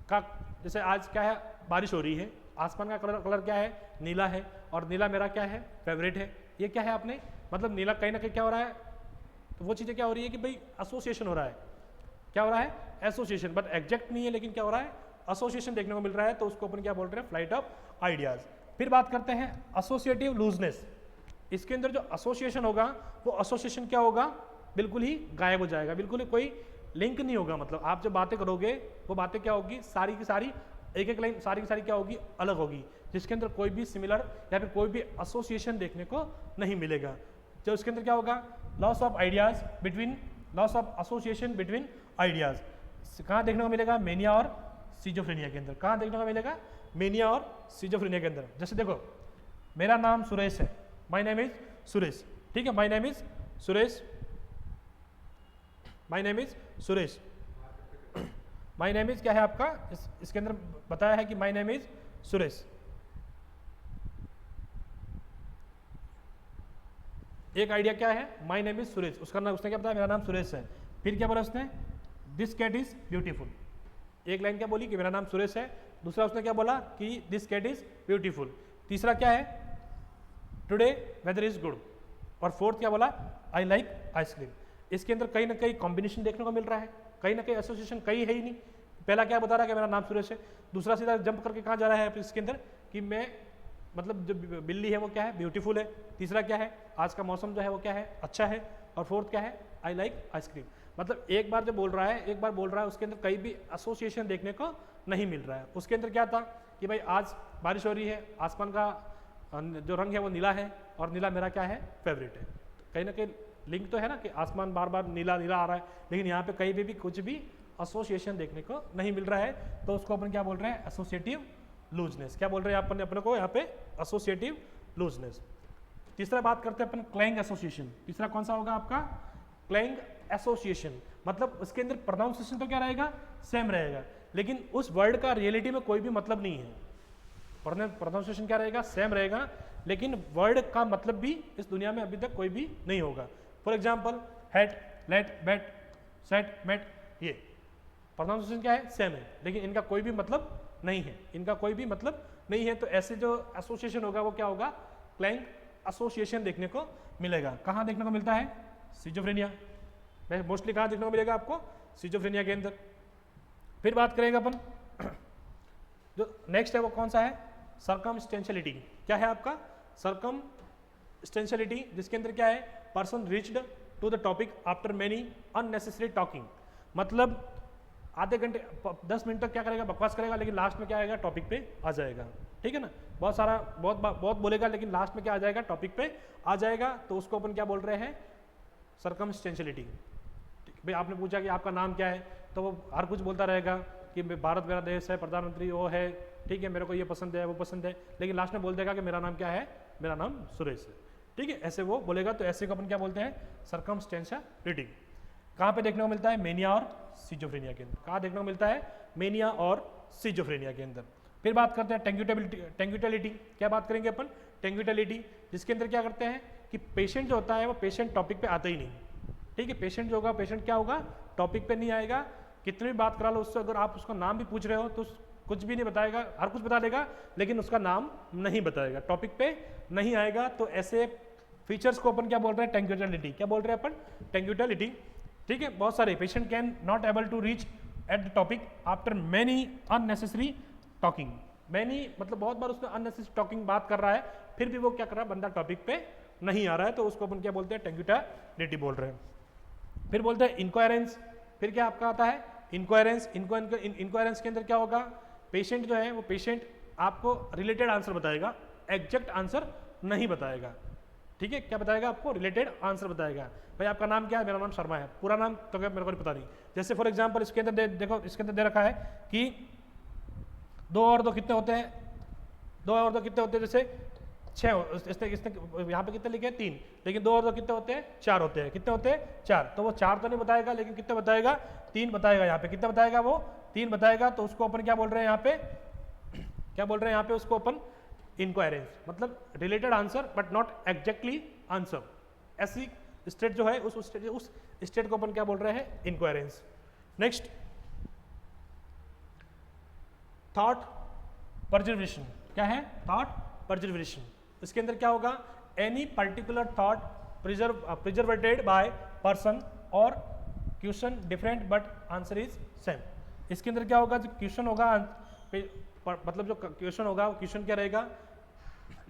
S1: का, जैसे आज क्या है, बारिश हो रही है, आसमान का कलर क्या है, नीला है, और नीला मेरा क्या है, फेवरेट है। ये क्या है आपने, मतलब नीला कहीं ना कहीं क्या हो रहा है, तो वो चीज़ें क्या हो रही है कि भाई एसोसिएशन हो रहा है। क्या हो रहा है, एसोसिएशन, बट एग्जैक्ट नहीं है, लेकिन क्या हो रहा है, एसोसिएशन देखने को मिल रहा है। तो उसको अपन क्या बोल रहे हैं, फ्लाइट ऑफ आइडियाज। फिर बात करते हैं एसोसिएटिव लूजनेस। इसके अंदर जो एसोसिएशन होगा, वो एसोसिएशन क्या होगा, बिल्कुल ही गायब हो जाएगा, बिल्कुल ही कोई लिंक नहीं होगा। मतलब आप जब बातें करोगे, वो बातें क्या होगी, सारी की सारी एक एक लाइन सारी की सारी क्या होगी, अलग होगी, जिसके अंदर कोई भी सिमिलर या फिर कोई भी एसोसिएशन देखने को नहीं मिलेगा। तो उसके अंदर क्या होगा, loss of ideas between, loss of association between ideas. कहाँ देखने को मिलेगा, मेनिया और सिजोफ्रेनिया के अंदर। कहाँ देखने को मिलेगा, मेनिया और सिजोफ्रेनिया के अंदर। जैसे देखो, मेरा नाम सुरेश है, माय नेम इज सुरेश, ठीक है, my name is Suresh, my name is Suresh. My name is क्या है आपका, इसके अंदर बताया है कि माय नेम इज सुरेश। एक आइडिया क्या है, माय नेम इज सुरेश, उसका नाम, उसने क्या बताया, मेरा नाम सुरेश है। फिर क्या बोला उसने, दिस कैट इज ब्यूटीफुल। एक लाइन क्या बोली कि मेरा नाम सुरेश है। दूसरा उसने क्या बोला कि दिस कैट इज ब्यूटीफुल। तीसरा क्या है, टुडे वेदर इज गुड। और फोर्थ क्या बोला, आई लाइक आइसक्रीम। इसके अंदर कहीं ना कहीं कॉम्बिनेशन देखने को मिल रहा है, कहीं ना कहीं एसोसिएशन कहीं है ही नहीं। पहला क्या बता रहा है कि मेरा नाम सुरेश है, दूसरा सीधा जंप करके कहाँ जा रहा है इसके अंदर कि मैं, मतलब जो बिल्ली है वो क्या है, ब्यूटीफुल है। तीसरा क्या है, आज का मौसम जो है वो क्या है, अच्छा है। और फोर्थ क्या है, आई लाइक आइसक्रीम। मतलब एक बार जो बोल रहा है, एक बार बोल रहा है, उसके अंदर कहीं भी एसोसिएशन देखने को नहीं मिल रहा है। उसके अंदर क्या था कि भाई आज बारिश हो रही है, आसमान का जो रंग है वो नीला है, और नीला मेरा क्या है, फेवरेट है। कहीं ना कहीं लिंक तो है ना कि आसमान बार बार नीला नीला आ रहा है, लेकिन यहाँ पे कहीं भी कुछ भी एसोसिएशन देखने को नहीं मिल रहा है। तो उसको अपन क्या बोल रहे हैं, एसोसिएटिव लूजनेस। क्या बोल रहे हैं अपन अपने को यहाँ पे, एसोसिएटिव लूजनेस। तीसरा बात करते हैं अपन क्लैंग एसोसिएशन। तीसरा कौन सा होगा आपका, क्लैंग एसोसिएशन। मतलब उसके अंदर प्रोनाउंसिएशन तो क्या रहेगा, सेम रहेगा, लेकिन उस वर्ड का रियलिटी में कोई भी मतलब नहीं है। प्रोनाउंसिएशन क्या रहेगा, सेम रहेगा, लेकिन वर्ड का मतलब भी इस दुनिया में अभी तक कोई भी नहीं होगा। For example hat, let, bet, set, met, ये प्रोनाउंसिएशन क्या है, सेम है, लेकिन इनका कोई भी मतलब नहीं है, इनका कोई भी मतलब नहीं है। तो ऐसे जो एसोसिएशन होगा वो क्या होगा, क्लैंग एसोसिएशन देखने को मिलेगा। कहाँ देखने को मिलता है, सिजोफ्रेनिया, मोस्टली कहाँ देखने को मिलेगा आपको, सिजोफ्रेनिया के अंदर। फिर बात करेंगे अपन जो नेक्स्ट है वो कौन सा है, सर्कमस्टेंशियलिटी। क्या है आपका, सर्कमस्टेंशियलिटी, जिसके अंदर क्या है, person reached to the topic after many unnecessary talking. मतलब आधे घंटे 10 मिनट तक क्या करेगा, बकवास करेगा, लेकिन लास्ट में क्या आएगा, टॉपिक पे आ जाएगा। ठीक है ना, बहुत सारा बहुत बोलेगा, लेकिन लास्ट में क्या आ जाएगा, टॉपिक पे आ जाएगा। तो उसको अपन क्या बोल रहे हैं, सर्कमस्टेंशियलिटी। भाई आपने पूछा कि आपका नाम क्या है, तो वो हर कुछ बोलता रहेगा कि भारत मेरा देश है, प्रधानमंत्री वो है, ठीक है, मेरे को ये पसंद है वो पसंद है, लेकिन लास्ट में बोल देगा कि मेरा नाम क्या है, मेरा नाम सुरेश है। ठीक है, ऐसे वो बोलेगा। तो ऐसे को अपन क्या बोलते हैं, सर्कमस्टेंशियलिटी। कहाँ पे देखने को मिलता है, मेनिया और सिजोफ्रेनिया के अंदर। कहाँ देखने को मिलता है, मेनिया और सिजोफ्रेनिया के अंदर। फिर बात करते हैं टेंग्यूटिलिटी। क्या बात करेंगे अपन, टेंग्यूटिलिटी, जिसके अंदर क्या करते हैं कि पेशेंट जो होता है वो पेशेंट टॉपिक पे आता ही नहीं। ठीक है, पेशेंट जो होगा, पेशेंट क्या होगा, टॉपिक पे नहीं आएगा। कितनी भी बात करा लो उससे, अगर आप उसका नाम भी पूछ रहे हो तो कुछ भी नहीं बताएगा, हर कुछ बता देगा, लेकिन उसका नाम नहीं बताएगा, टॉपिक पे नहीं आएगा। तो ऐसे फीचर्स को अपन क्या बोल रहे हैं, टेंग्यूटिलिटी। क्या बोल रहे हैं अपन, टेंग्यूटिलिटी। ठीक है, बहुत सारे patient can not able to reach at the topic after many unnecessary talking. Many मतलब बहुत बार उसमें अननेसेसरी टॉकिंग बात कर रहा है, फिर भी वो क्या कर रहा है, बंदा टॉपिक पे नहीं आ रहा है, तो उसको अपन क्या बोलते हैं, टेंग्यूटिलिटी बोल रहे हैं। फिर बोलते हैं इनकोहेरेंस। फिर क्या आपका आता है, इनकोहेरेंस। इनकोहेरेंस के अंदर क्या होगा, पेशेंट जो है वो पेशेंट आपको रिलेटेड आंसर बताएगा, एग्जैक्ट आंसर नहीं बताएगा। ठीक है, क्या बताएगा आपको, रिलेटेड आंसर बताएगा। भाई आपका नाम क्या है, मेरा नाम शर्मा है, पूरा नाम तो क्या मेरे को नहीं पता नहीं। जैसे फॉर एग्जांपल इसके अंदर देखो, इसके अंदर दे रखा है कि 2 और 2 कितने होते हैं, 2 और 2 कितने होते हैं, जैसे 6, इसने यहाँ पे कितने लिखे हैं, 3, लेकिन 2 और 2 कितने होते हैं, 4 होते हैं। कितने होते हैं, 4। तो वो 4 तो नहीं बताएगा, लेकिन कितने बताएगा, 3 बताएगा। यहाँ पे कितने बताएगा, वो 3 बताएगा। तो उसको अपन क्या बोल रहे हैं यहाँ पे, क्या बोल रहे हैं यहाँ पे, उसको अपन इनकोहेरेंस, मतलब related answer but not exactly answer. ऐसी स्टेट जो है, उस स्टेट को अपन क्या बोल रहे हैं, इनकोहेरेंस। Next, thought preservation. क्या है, थॉट प्रिजर्वेशन। इसके अंदर क्या होगा, any particular thought preserved by person और question different but answer is same. इसके अंदर क्या होगा, जो क्वेश्चन होगा, मतलब जो क्वेश्चन होगा वो क्वेश्चन क्या रहेगा,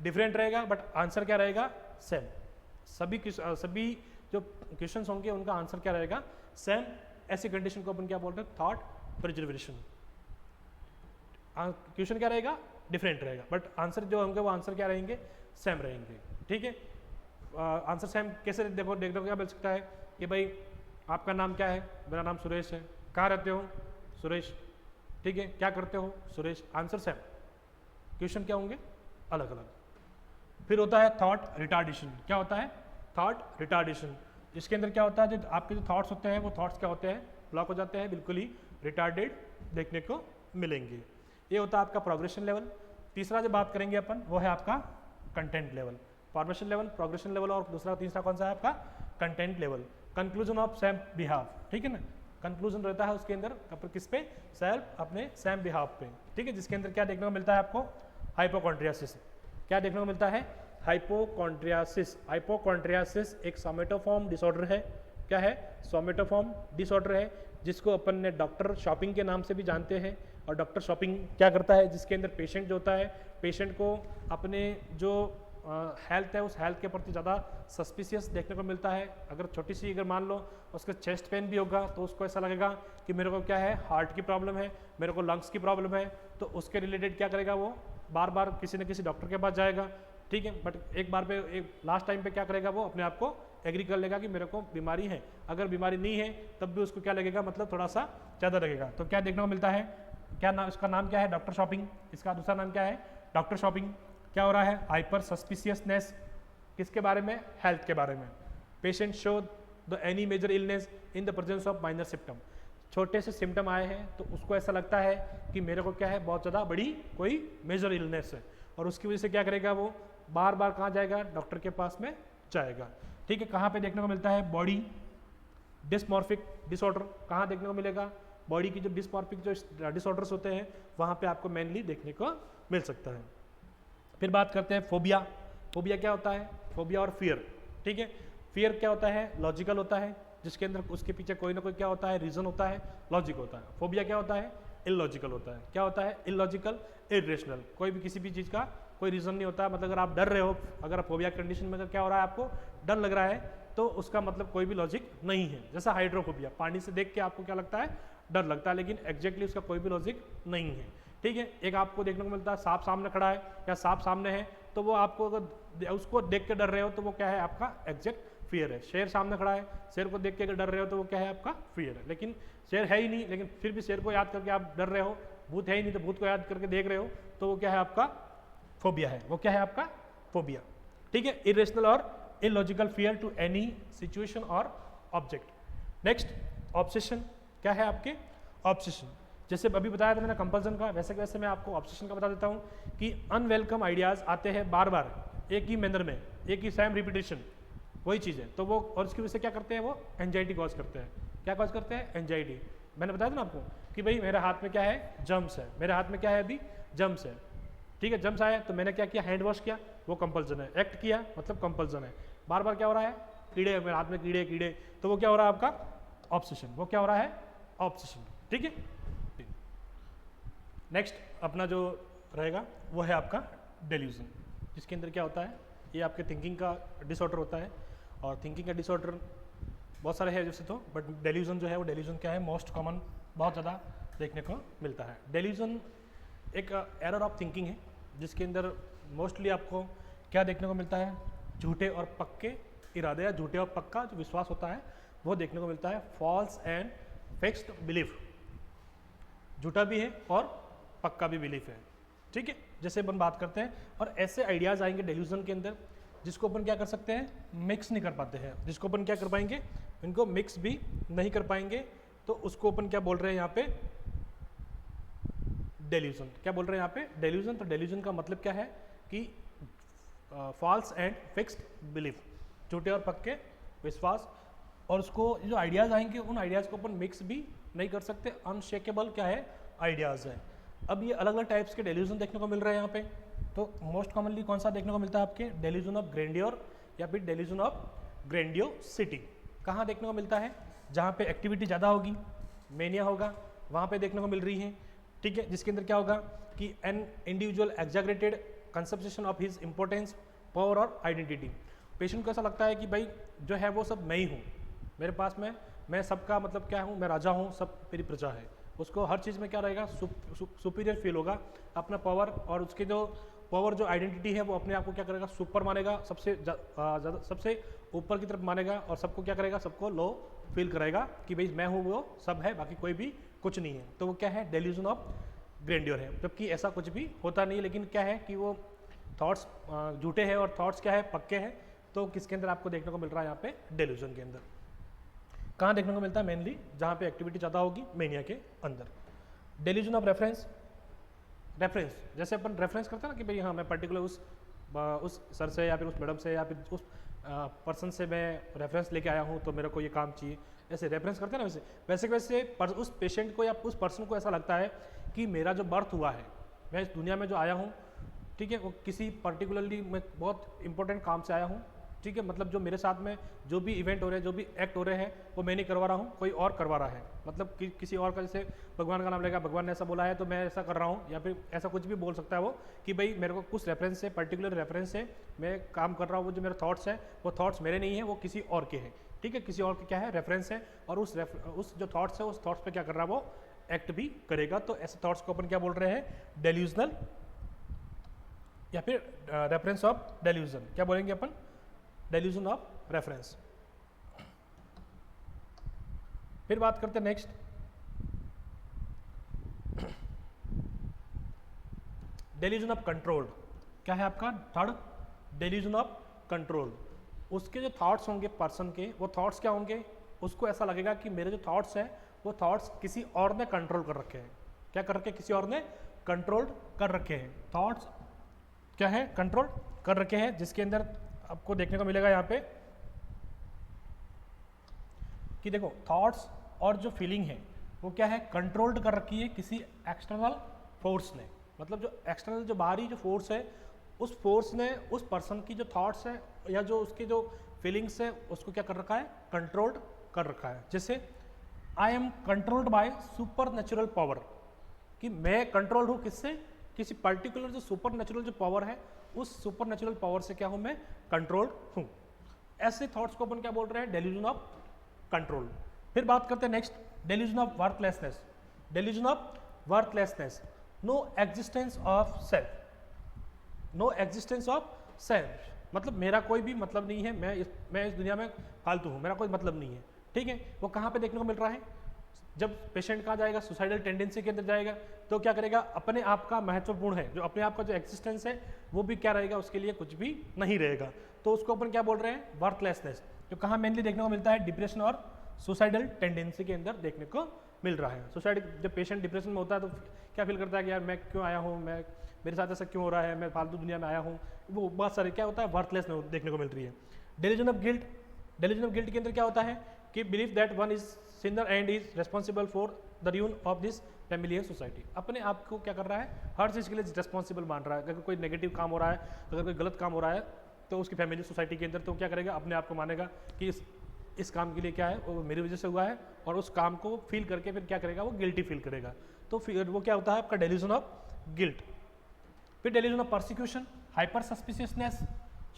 S1: डिफरेंट रहेगा, बट आंसर क्या रहेगा, सेम। सभी जो क्वेश्चंस होंगे उनका आंसर क्या रहेगा, सेम। ऐसी कंडीशन को अपन क्या बोलते हैं, थॉट प्रिजर्वेशन। क्वेश्चन क्या रहेगा, डिफरेंट रहेगा, बट आंसर जो होंगे वो आंसर क्या रहेंगे, सेम रहेंगे। ठीक है, आंसर सेम कैसे देखो, देखने को क्या मिल सकता है कि भाई आपका नाम क्या है, मेरा नाम सुरेश है, कहाँ रहते हो, सुरेश, ठीक है, क्या करते हो, सुरेश, आंसर सेम, क्वेश्चन क्या होंगे, अलग अलग। फिर होता है थॉट रिटार्डेशन। क्या होता है, थॉट रिटार्डेशन, जिसके अंदर क्या होता है, जो आपके जो थॉट्स होते हैं वो थॉट्स क्या होते हैं, ब्लॉक हो जाते हैं, बिल्कुल ही रिटार्डेड देखने को मिलेंगे। ये होता है आपका प्रोग्रेशन लेवल। तीसरा जो बात करेंगे अपन वो है आपका content level. Formation level, progression level, और दूसरा तीसरा कौन सा है आपका, content level. Conclusion of same behalf, ठीक है ना, कंक्लूजन रहता है उसके अंदर किस पे, सेल्फ, अपने सेम बिहाफ पे। ठीक है, जिसके अंदर क्या देखने को मिलता है आपको, हाइपोकॉन्ड्रियासिस। क्या देखने को मिलता है, हाइपोकॉन्ड्रियासिस। हाइपोकॉन्ड्रियासिस एक सोमेटोफॉर्म डिसऑर्डर है। क्या है, सोमेटोफॉर्म डिसऑर्डर है, जिसको अपन ने डॉक्टर शॉपिंग के नाम से भी जानते हैं। और डॉक्टर शॉपिंग क्या करता है, जिसके अंदर पेशेंट जो होता है, पेशेंट को अपने जो हेल्थ है उस हेल्थ के प्रति ज़्यादा सस्पिशियस देखने को मिलता है। अगर छोटी सी अगर मान लो उसका चेस्ट पेन भी होगा तो उसको ऐसा लगेगा कि मेरे को क्या है, हार्ट की प्रॉब्लम है, मेरे को लंग्स की प्रॉब्लम है, तो उसके रिलेटेड क्या करेगा, वो बार बार किसी न किसी डॉक्टर के पास जाएगा। ठीक है, बट एक बार पे एक लास्ट टाइम पे क्या करेगा, वो अपने आप को एग्री कर लेगा कि मेरे को बीमारी है। अगर बीमारी नहीं है तब भी उसको क्या लगेगा, मतलब थोड़ा सा ज़्यादा लगेगा। तो क्या देखने को मिलता है, क्या नाम, इसका नाम क्या है, डॉक्टर शॉपिंग। इसका दूसरा नाम क्या है, डॉक्टर शॉपिंग। क्या हो रहा है, हाइपर सस्पिशियसनेस, किसके बारे में, हेल्थ के बारे में। Patient show the any major illness in the presence of minor symptom. छोटे से सिम्टम आए हैं तो उसको ऐसा लगता है कि मेरे को क्या है, बहुत ज़्यादा बड़ी कोई मेजर इलनेस है, और उसकी वजह से क्या करेगा, वो बार बार कहाँ जाएगा, डॉक्टर के पास में जाएगा। ठीक है, कहाँ पे देखने को मिलता है, बॉडी डिसमॉर्फिक डिसऑर्डर कहाँ देखने को मिलेगा? बॉडी की जो डिसमॉर्फिक जो डिसऑर्डर्स होते हैं वहाँ पे आपको मेनली देखने को मिल सकता है। फिर बात करते हैं फोबिया। फोबिया क्या होता है? फोबिया और फियर, ठीक है। फियर क्या होता है? लॉजिकल होता है, जिसके अंदर उसके पीछे कोई ना कोई क्या होता है? रीजन होता है, लॉजिक होता है। फोबिया क्या होता है? इलॉजिकल होता है। क्या होता है? इलॉजिकल, इरेशनल, कोई भी किसी भी चीज़ का कोई रीज़न नहीं होता। मतलब अगर आप डर रहे हो, अगर फोबिया कंडीशन में अगर क्या हो रहा है, आपको डर लग रहा है, तो उसका मतलब कोई भी लॉजिक नहीं है। जैसा हाइड्रोफोबिया, पानी से देख के आपको क्या लगता है? डर लगता है, लेकिन एग्जैक्टली उसका कोई भी लॉजिक नहीं है, ठीक है। एक आपको देखने को मिलता है सांप सामने खड़ा है या सांप सामने है, तो वो आपको अगर उसको देख के डर रहे हो तो वो क्या है? आपका एग्जैक्ट फियर है। शेर सामने खड़ा है, शेर को देख के अगर डर रहे हो तो वो क्या है? आपका फियर है। लेकिन शेर है ही नहीं, लेकिन फिर भी शेर को याद करके आप डर रहे हो। भूत है ही नहीं तो भूत को याद करके देख रहे हो, तो वो क्या है? आपका फोबिया है। वो क्या है? आपका फोबिया, ठीक है। इरेशनल और illogical fear to any situation और ऑब्जेक्ट। Next, obsession. क्या है आपके? ऑब्सेशन। जैसे अभी बताया था मैंने कंपल्सन का, वैसे वैसे मैं आपको ऑब्सेशन का बता देता हूँ कि अनवेलकम आइडियाज आते हैं बार बार एक ही मैनर में, एक ही सेम रिपीटेशन, वही चीज़ है, तो वो और उसकी वजह से क्या करते हैं? वो एंजाइटी कॉज करते हैं। क्या कॉज करते हैं? एंजाइटी। मैंने बताया था ना आपको कि भाई मेरे हाथ में क्या है? जम्स है। मेरे हाथ में क्या है? अभी जम्स है, ठीक है। जम्स आया तो मैंने क्या किया? हैंड वॉश किया, वो कंपल्सन है। एक्ट किया मतलब कंपल्सन है। बार बार क्या हो रहा है? कीड़े, मेरे हाथ में कीड़े कीड़े, तो वो क्या हो रहा है? आपका ऑब्सेशन। वो क्या हो रहा है? ऑब्सेशन, ठीक है। नेक्स्ट अपना जो रहेगा वो है आपका डेल्यूजन, जिसके अंदर क्या होता है? ये आपके थिंकिंग का डिसऑर्डर होता है। और थिंकिंग का डिसऑर्डर बहुत सारे हैं जैसे, तो बट डेल्यूजन जो है वो डेल्यूजन क्या है? मोस्ट कॉमन, बहुत ज़्यादा देखने को मिलता है। डेल्यूजन एक एरर ऑफ थिंकिंग है, जिसके अंदर मोस्टली आपको क्या देखने को मिलता है? झूठे और पक्के इरादे या झूठे और पक्का जो विश्वास होता है वो देखने को मिलता है। फॉल्स एंड फिक्स्ड बिलीफ, झूठा भी है और पक्का भी बिलीफ है, ठीक है। जैसे अपन बात करते हैं, और ऐसे आइडियाज़ आएंगे डेल्यूजन के अंदर जिसको अपन क्या कर सकते हैं? मिक्स नहीं कर पाते हैं। जिसको अपन क्या कर पाएंगे? इनको मिक्स भी नहीं कर पाएंगे, तो उसको अपन क्या बोल रहे हैं यहाँ पे? डेल्यूजन। क्या बोल रहे हैं यहाँ पे? डेल्यूजन। तो डेल्यूजन का मतलब क्या है कि फॉल्स एंड फिक्स्ड बिलीफ, झूठे और पक्के विश्वास, और उसको जो आइडियाज़ आएंगे उन आइडियाज़ को अपन मिक्स भी नहीं कर सकते। अनशेकेबल क्या है? आइडियाज़ है। अब ये अलग अलग टाइप्स के डेल्यूजन देखने को मिल रहे हैं यहाँ पे। तो मोस्ट कॉमनली कौन सा देखने को मिलता है आपके? डेल्यूजन ऑफ ग्रैंडियर या फिर डेल्यूजन ऑफ ग्रैंडियोसिटी। कहाँ देखने को मिलता है? जहाँ पे एक्टिविटी ज़्यादा होगी, मेनिया होगा, वहाँ पे देखने को मिल रही है, ठीक है। जिसके अंदर क्या होगा कि an individual exaggerated conception of his importance, power और आइडेंटिटी। पेशेंट को ऐसा लगता है कि भाई जो है वो सब मैं ही हूँ, मेरे पास में मैं सबका मतलब क्या हूँ? मैं राजा हूँ, सब मेरी प्रजा है। उसको हर चीज़ में क्या रहेगा? सुपीरियर फील होगा, अपना पावर, और उसके जो पावर जो आइडेंटिटी है वो अपने आप को क्या करेगा? सुपर मानेगा, सबसे ऊपर की तरफ मानेगा, और सबको क्या करेगा? सबको लो फील कराएगा कि भाई मैं हूँ वो सब है, बाकी कोई भी कुछ नहीं है। तो वो क्या है? डेल्यूजन ऑफ ग्रैंडियर है। जबकि ऐसा कुछ भी होता नहीं है, लेकिन क्या है कि वो थॉट्स झूठे हैं और थॉट्स क्या है? पक्के हैं। तो किसके अंदर आपको देखने को मिल रहा है? यहाँ पे डेल्यूजन के अंदर। कहाँ देखने को मिलता है? मेनली जहाँ पे एक्टिविटी ज़्यादा होगी, मेनिया के अंदर। Delusion of reference. रेफरेंस जैसे अपन रेफरेंस करते हैं ना कि भाई हाँ मैं पर्टिकुलर उस सर से या फिर उस मैडम से या फिर उस पर्सन से मैं रेफरेंस लेके आया हूँ तो मेरे को ये काम चाहिए, ऐसे रेफरेंस करते हैं ना। वैसे उस पेशेंट को या उस पर्सन को ऐसा लगता है कि मेरा जो बर्थ हुआ है, मैं इस दुनिया में जो आया हूँ, ठीक है, वो किसी पर्टिकुलरली मैं बहुत इंपॉर्टेंट काम से आया हूँ, ठीक है। मतलब जो मेरे साथ में जो भी इवेंट हो रहे हैं, जो भी एक्ट हो रहे हैं, वो मैं नहीं करवा रहा हूँ, कोई और करवा रहा है। मतलब किसी और का, जैसे भगवान का नाम लेगा, भगवान ने ऐसा बोला है तो मैं ऐसा कर रहा हूँ, या फिर ऐसा कुछ भी बोल सकता है वो कि भाई मेरे को कुछ रेफरेंस से, पर्टिकुलर रेफरेंस से मैं काम कर रहा हूँ। वो जो मेरे थॉट्स है वो थॉट्स मेरे नहीं है, वो किसी और के हैं, ठीक है। किसी और के क्या है? रेफरेंस है, और उस जो थॉट्स है उस थॉट्स पे क्या कर रहा है? वो एक्ट भी करेगा। तो ऐसे थॉट्स को अपन क्या बोल रहे हैं? डेल्यूजनल या फिर रेफरेंस ऑफ डेल्यूजन। क्या बोलेंगे अपन? Delusion of reference. फिर बात करते हैं नेक्स्ट, डेल्यूजन ऑफ कंट्रोल। क्या है आपका? Third, delusion of control. उसके जो थॉट्स होंगे पर्सन के, वो थॉट्स क्या होंगे? उसको ऐसा लगेगा कि मेरे जो थॉट्स हैं वो थॉट्स किसी और ने कंट्रोल कर रखे हैं। क्या कर रखे हैं? किसी और ने कंट्रोल कर रखे हैं। थॉट्स क्या है? कंट्रोल कर रखे हैं, जिसके अंदर आपको देखने को मिलेगा यहाँ पे कि देखो थॉट्स और जो फीलिंग है वो क्या है, कंट्रोल्ड कर रखी है किसी एक्सटर्नल फोर्स ने। मतलब जो एक्सटर्नल जो बाहरी जो फोर्स है, उस फोर्स ने उस पर्सन की जो थॉट्स है या जो उसकी जो फीलिंग्स है उसको क्या कर रखा है, कंट्रोल्ड कर रखा है। जैसे I am controlled by super natural power, कि मैं कंट्रोल हूँ किससे, किसी पर्टिकुलर जो सुपर नेचुरल जो पावर है उस सुपर नेचुरल पावर से क्या हूँ मैं, कंट्रोल्ड हूँ। ऐसे थॉट्स को अपन क्या बोल रहे हैं, डेल्यूजन ऑफ कंट्रोल। फिर बात करते हैं next, delusion of worthlessness. Delusion of worthlessness, no existence of self, no existence of self, मतलब मेरा कोई भी मतलब नहीं है, मैं इस दुनिया में फालतू हूँ, मेरा कोई मतलब नहीं है। ठीक है, वो कहाँ पे देखने को मिल रहा है, जब पेशेंट कहाँ जाएगा, सुसाइडल टेंडेंसी के अंदर जाएगा, तो क्या करेगा, अपने आप का महत्वपूर्ण है, जो अपने आप का जो एक्जिस्टेंस है वो भी क्या रहेगा, उसके लिए कुछ भी नहीं रहेगा। तो उसको अपन क्या बोल रहे हैं, वर्थलेसनेस, जो कहाँ मेनली देखने को मिलता है, डिप्रेशन और सुसाइडल टेंडेंसी के अंदर देखने को मिल रहा है। सुसाइड, जब पेशेंट डिप्रेशन में होता है तो क्या फील करता है कि यार मैं क्यों आया हूँ, मैं मेरे साथ ऐसा क्यों हो रहा है, मैं फालतू दुनिया में आया हूँ, वो बहुत सारे क्या होता है, वर्थलेस देखने को मिल रही है। Delusion of guilt, delusion of guilt के अंदर क्या होता है कि believe that one is Sinner and is responsible for the ruin of this family and society. अपने आप को क्या कर रहा है, हर चीज़ के लिए रिस्पॉन्सिबल मान रहा है। अगर कोई नेगेटिव काम हो रहा है, अगर कोई गलत काम हो रहा है तो उसकी फैमिली सोसाइटी के अंदर तो क्या करेगा, अपने आप को मानेगा कि इस काम के लिए क्या है, वो मेरी वजह से हुआ है, और उस काम को फील करके फिर क्या करेगा, वो गिल्टी फील करेगा। तो फिर वो क्या होता है आपका डेल्यूजन ऑफ गिल्ट। फिर delusion of persecution, hyper suspiciousness,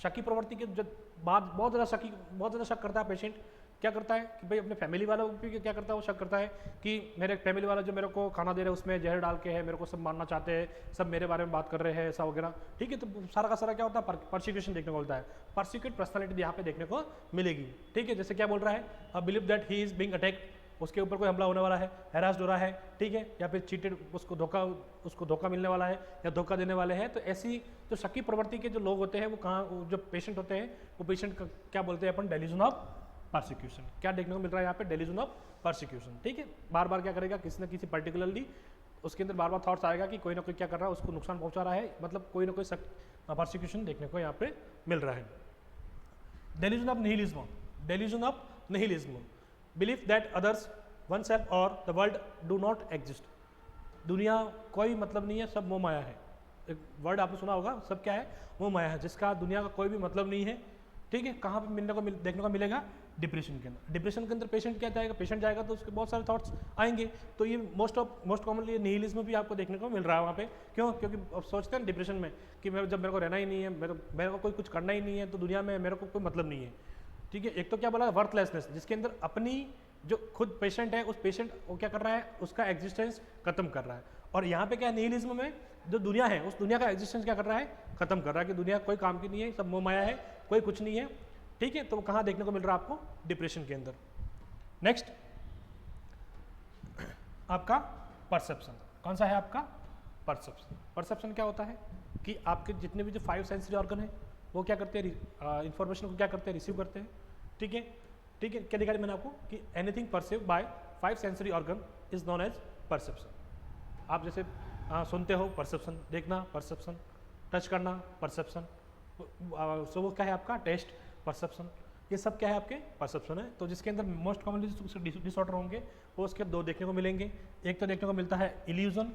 S1: शकी प्रवृत्ति के जब बाद बहुत ज़्यादा शक करता है पेशेंट, क्या करता है कि भाई अपने फैमिली वालों भी क्या करता है, वो शक करता है कि मेरे फैमिली वाला जो मेरे को खाना दे रहे हैं उसमें जहर डाल के है, मेरे को सब मारना चाहते हैं, सब मेरे बारे में बात कर रहे हैं, ऐसा वगैरह। ठीक है, तो सारा का सारा क्या होता है, परसिक्यूशन देखने को मिलता है। परसिक्यूट पर्सनालिटी यहाँ पे देखने को मिलेगी। ठीक है, जैसे क्या बोल रहा है, अब believe that he is being attacked, उसके ऊपर कोई हमला होने वाला है, हैरास्ड हो रहा है, ठीक है, या फिर चीटेड, उसको धोखा मिलने वाला है या धोखा देने वाले हैं। तो ऐसी जो शकी प्रवृत्ति के जो लोग होते हैं वो कहाँ, जो पेशेंट होते हैं वो पेशेंट का क्या बोलते हैं अपन, डेल्यूजन ऑफ परसिक्यूशन। क्या देखने को मिल रहा है यहाँ पे, डेल्यूजन ऑफ परसिक्यूशन। ठीक है, बार बार क्या करेगा, किसी न किसी पर्टिकुलरली उसके अंदर बार बार थॉट्स आएगा कि कोई ना कोई क्या कर रहा है, उसको नुकसान पहुंचा रहा है, मतलब कोई ना कोई परसिक्यूशन देखने को यहाँ पे मिल रहा है। Delusion of nihilism, delusion of nihilism, believe that others, oneself और the world do not exist. दुनिया कोई मतलब नहीं है, सब मोह माया है। एक वर्ड आपने सुना होगा, सब क्या है, मोह माया है, जिसका दुनिया का कोई भी मतलब नहीं है। ठीक है, कहाँ पे देखने को मिलेगा, डिप्रेशन के अंदर। डिप्रेशन के अंदर पेशेंट क्या जाएगा, पेशेंट जाएगा तो उसके बहुत सारे थॉट्स आएंगे। तो ये मोस्ट कॉमनली निहिलिज्म भी आपको देखने को मिल रहा है वहाँ पे। क्यों, क्योंकि अब सोचते हैं डिप्रेशन में कि जब मेरे को रहना ही नहीं है, मेरे को कोई कुछ करना ही नहीं है, तो दुनिया में मेरे को कोई मतलब नहीं है। ठीक है, एक तो क्या बोला, वर्थलेसनेस, जिसके अंदर अपनी जो खुद पेशेंट है, उस पेशेंट वो क्या कर रहा है, उसका एग्जिस्टेंस खत्म कर रहा है। और यहाँ पे क्या है, निहिलिज्म में जो दुनिया है उस दुनिया का एग्जिस्टेंस क्या कर रहा है, खत्म कर रहा है, कि दुनिया कोई काम की नहीं है, सब मोह माया है, कोई कुछ नहीं है। ठीक है, तो वो कहाँ देखने को मिल रहा है आपको, डिप्रेशन के अंदर। नेक्स्ट आपका परसेप्शन, कौन सा है आपका, परसेप्शन। परसेप्शन क्या होता है कि आपके जितने भी जो 5 सेंसरी ऑर्गन है वो क्या करते हैं, इंफॉर्मेशन को क्या करते हैं, रिसीव करते हैं। ठीक है, ठीक है, क्या दिखा मैंने आपको कि anything perceive by 5 sensory organ is known as perception. आप जैसे सुनते हो, परसेप्शन, देखना परसेप्शन, टच करना परसेप्शन, सो वो क्या है आपका, टेस्ट परसेप्शन, ये सब क्या है आपके परसेप्शन है। तो जिसके अंदर मोस्ट कॉमनली डिसऑर्डर होंगे वो उसके 2 देखने को मिलेंगे। एक तो देखने को मिलता है इल्यूजन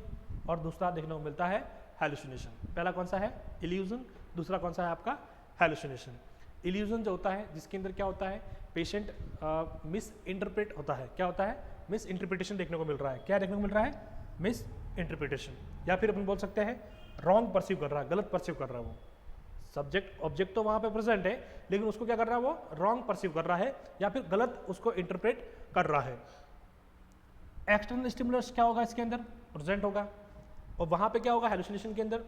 S1: और दूसरा देखने को मिलता है हैलुसिनेशन। पहला कौन सा है, इल्यूजन, दूसरा कौन सा है आपका, हैलुसिनेशन। इल्यूजन जो होता है, जिसके अंदर क्या होता है, पेशेंट मिस इंटरप्रेट होता है। क्या होता है, मिस इंटरप्रिटेशन देखने को मिल रहा है। क्या देखने को मिल रहा है, मिस इंटरप्रिटेशन, या फिर अपन बोल सकते हैं रॉन्ग परसीव कर रहा है, गलत परसीव कर रहा है। वो सब्जेक्ट ऑब्जेक्ट तो वहाँ पे प्रेजेंट है, लेकिन उसको क्या कर रहा है, वो रॉन्ग परसीव कर रहा है या फिर गलत उसको इंटरप्रेट कर रहा है। एक्सटर्नल स्टिमुलस क्या होगा, इसके अंदर प्रेजेंट होगा, और वहाँ पे क्या होगा, हैलुसिनेशन के अंदर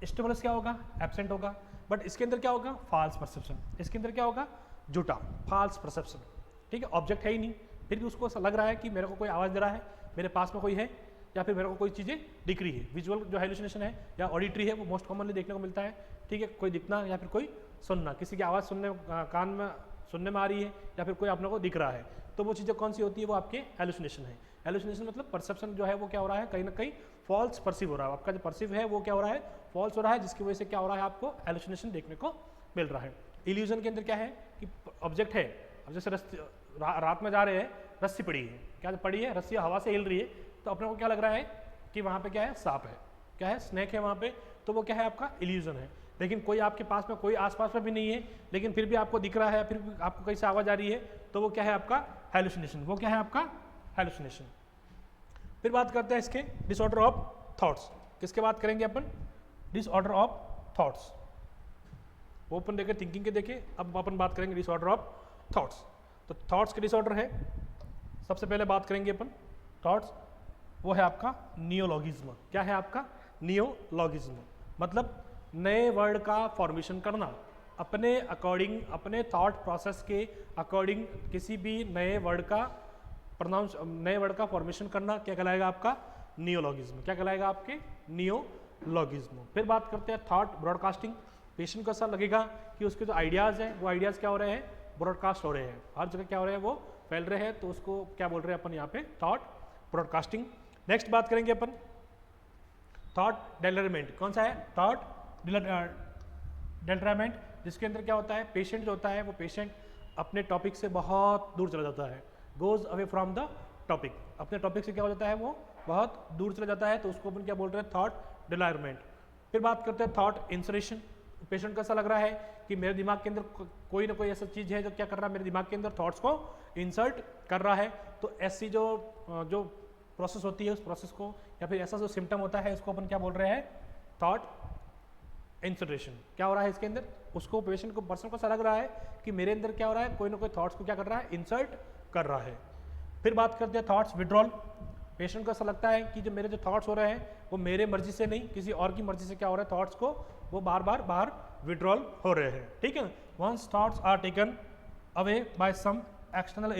S1: स्टिमुलस क्या होगा, एब्सेंट होगा। बट इसके अंदर क्या होगा, फॉल्स परसेप्शन, इसके अंदर क्या होगा, झूठा, फॉल्स परसेप्शन। ठीक है, ऑब्जेक्ट है ही नहीं, फिर भी उसको ऐसा लग रहा है कि मेरे को कोई आवाज़ दे रहा है, मेरे पास में कोई है, या फिर मेरे को कोई चीज़ें दिख रही है। विजुअल जो हैलुसिनेशन है या ऑडिटरी है वो मोस्ट कॉमनली देखने को मिलता है। ठीक है, कोई दिखना या फिर कोई सुनना, किसी की आवाज़ कान में सुनने में आ रही है या फिर कोई अपने को दिख रहा है, तो वो चीज़ें कौन सी होती है, वो आपके हैलुसिनेशन है। हैलुसिनेशन मतलब परसेप्शन जो है वो क्या हो रहा है, कहीं ना कहीं फॉल्स परसीव हो रहा है। आपका जो परसीव है वो क्या हो रहा है, फॉल्स हो रहा है, जिसकी वजह से क्या हो रहा है, आपको हैलुसिनेशन देखने को मिल रहा है। इल्यूजन के अंदर क्या है कि ऑब्जेक्ट है, अब जैसे रात में जा रहे हैं, रस्सी पड़ी है, क्या पड़ी है, रस्सी हवा से हिल रही है, तो अपने को क्या लग रहा है कि वहाँ पे क्या है, सांप है, क्या है, स्नेक है वहाँ पे, तो वो क्या है, आपका इल्यूजन है। लेकिन कोई आपके पास में, कोई आसपास में भी नहीं है, लेकिन फिर भी आपको दिख रहा है, फिर भी आपको कहीं से आवाज़ आ रही है, तो वो क्या है, आपका हेलुसिनेशन, वो क्या है, आपका हेलुसिनेशन। फिर बात करते हैं इसके डिसऑर्डर ऑफ थॉट्स। किसके बात करेंगे अपन, डिसऑर्डर ऑफ थॉट्स। वो अपन देखे थिंकिंग के देखे, अब अपन बात करेंगे डिसऑर्डर ऑफ थॉट्स। तो थॉट्स के डिसऑर्डर है, सबसे पहले बात करेंगे अपन थॉट्स, वो है आपका नियोलॉगिज्म। क्या है आपका, नियोलॉगिज्म, मतलब नए वर्ड का फॉर्मेशन करना, अपने अकॉर्डिंग, अपने थॉट प्रोसेस के अकॉर्डिंग किसी भी नए वर्ड का प्रोनाउंस, नए वर्ड का फॉर्मेशन करना, क्या कहलाएगा आपका, नियोलॉगिज्म। क्या कहलाएगा आपके, नियोलॉगिज्म। फिर बात करते हैं थॉट ब्रॉडकास्टिंग। पेशेंट को ऐसा लगेगा कि उसके जो आइडियाज़ हैं, वो आइडियाज़ क्या हो रहे हैं, ब्रॉडकास्ट हो रहे हैं, हर जगह क्या हो रहे हैं, वो फैल रहे हैं, तो उसको क्या बोल रहे हैं अपन यहाँ पे, थॉट ब्रॉडकास्टिंग। नेक्स्ट बात करेंगे अपन थॉट डेलरमेंट। कौन सा है, थॉट डेलरमेंट, जिसके अंदर क्या होता है, पेशेंट जो होता है वो पेशेंट अपने टॉपिक से बहुत दूर चला जाता है, goes away from the topic, अपने टॉपिक से क्या हो जाता है, वो बहुत दूर चला जाता है, तो उसको अपन क्या बोल रहे हैं, थॉट डेलरमेंट। फिर बात करते हैं थॉट इंसरेशन। पेशेंट को ऐसा लग रहा है कि मेरे दिमाग के अंदर कोई ना कोई ऐसा चीज़ है जो क्या कर रहा है, मेरे दिमाग के अंदर थॉट्स को इंसर्ट कर रहा है, तो ऐसी जो प्रोसेस होती है, उस प्रोसेस को, या फिर ऐसा जो सिम्टम होता है, इसको अपन क्या बोल रहे हैं, थॉट इंसर्टेशन। क्या हो रहा है इसके अंदर, उसको पेशेंट को, पर्सन को ऐसा लग रहा है कि मेरे अंदर क्या हो रहा है, कोई ना कोई थॉट्स को क्या कर रहा है, इंसर्ट कर रहा है। फिर बात करते हैं थॉट्स विड्रॉल। पेशेंट को ऐसा लगता है कि जो मेरे जो थॉट्स हो रहे हैं वो मेरे मर्जी से नहीं, किसी और की मर्जी से क्या हो रहा है, थॉट्स को वो बार बार बाहर विड्रॉल हो रहे हैं, ठीक है। Once thoughts are taken away by some external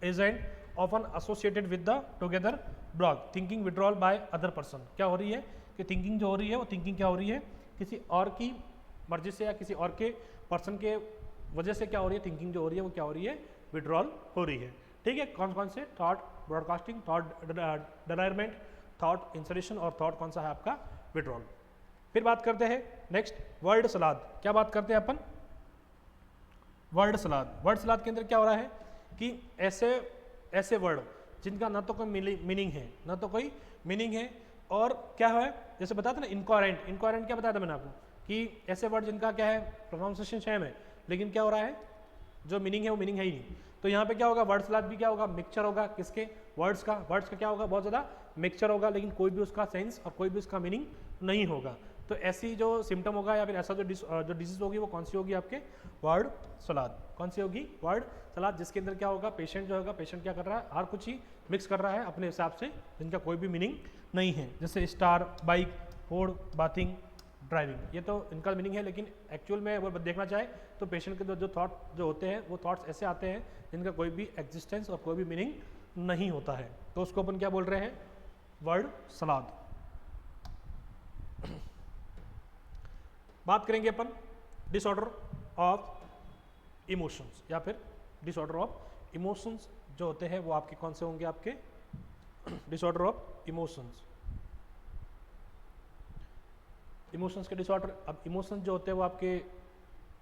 S1: agent often associated with the together block thinking withdrawal by other person. क्या हो रही है कि थिंकिंग जो हो रही है, वो थिंकिंग क्या हो रही है, किसी और की मर्जी से या किसी और के पर्सन के वजह से क्या हो रही है, थिंकिंग जो हो रही है वो क्या हो रही है, विड्रॉल हो रही है, ठीक है। कौन कौन से, थॉट ब्रॉडकास्टिंग, थॉट डेलायरमेंट, थॉट इंसरेशन और थॉट कौन सा है आपका, विड्रॉल। फिर बात करते हैं नेक्स्ट वर्ड सलाद। क्या बात करते हैं अपन, वर्ड सलाद। वर्ड सलाद के अंदर क्या हो रहा है कि ऐसे वर्ड जिनका ना तो कोई मीनिंग है, ना तो कोई मीनिंग है, और क्या है, जैसे बताते ना इनकोहेरेंट। इनकोहेरेंट क्या बताया था मैंने आपको, कि ऐसे वर्ड जिनका क्या है, प्रोनाउंसिएशन सेम है, लेकिन क्या हो रहा है, जो मीनिंग है वो मीनिंग है ही नहीं। तो यहाँ पे क्या होगा, वर्ड सलाद भी क्या होगा, मिक्सचर होगा, किसके, वर्ड्स का क्या होगा, बहुत ज़्यादा मिक्सचर होगा, लेकिन कोई भी उसका सेंस और कोई भी उसका मीनिंग नहीं होगा। तो ऐसी जो सिम्टम होगा या फिर ऐसा जो डिजीज होगी, वो कौन सी होगी, आपके वर्ड सलाद। कौन सी होगी, वर्ड सलाद, जिसके अंदर क्या होगा, पेशेंट जो होगा, पेशेंट क्या कर रहा है, हर कुछ ही मिक्स कर रहा है अपने हिसाब से, जिनका कोई भी मीनिंग नहीं है। जैसे star, bike, Ford, bathing, driving, ये तो इनका मीनिंग है, लेकिन एक्चुअल में अगर देखना चाहे तो पेशेंट के जो थॉट जो होते हैं, वो थॉट्स ऐसे आते हैं जिनका कोई भी एग्जिस्टेंस और कोई भी मीनिंग नहीं होता है, तो उसको अपन क्या बोल रहे हैं, वर्ड सलाद। बात करेंगे अपन डिसऑर्डर ऑफ इमोशंस, या फिर डिसऑर्डर ऑफ इमोशंस जो होते हैं वो आपके कौन से होंगे, आपके डिसऑर्डर ऑफ इमोशंस। इमोशंस के डिसऑर्डर, अब इमोशंस जो होते हैं वो आपके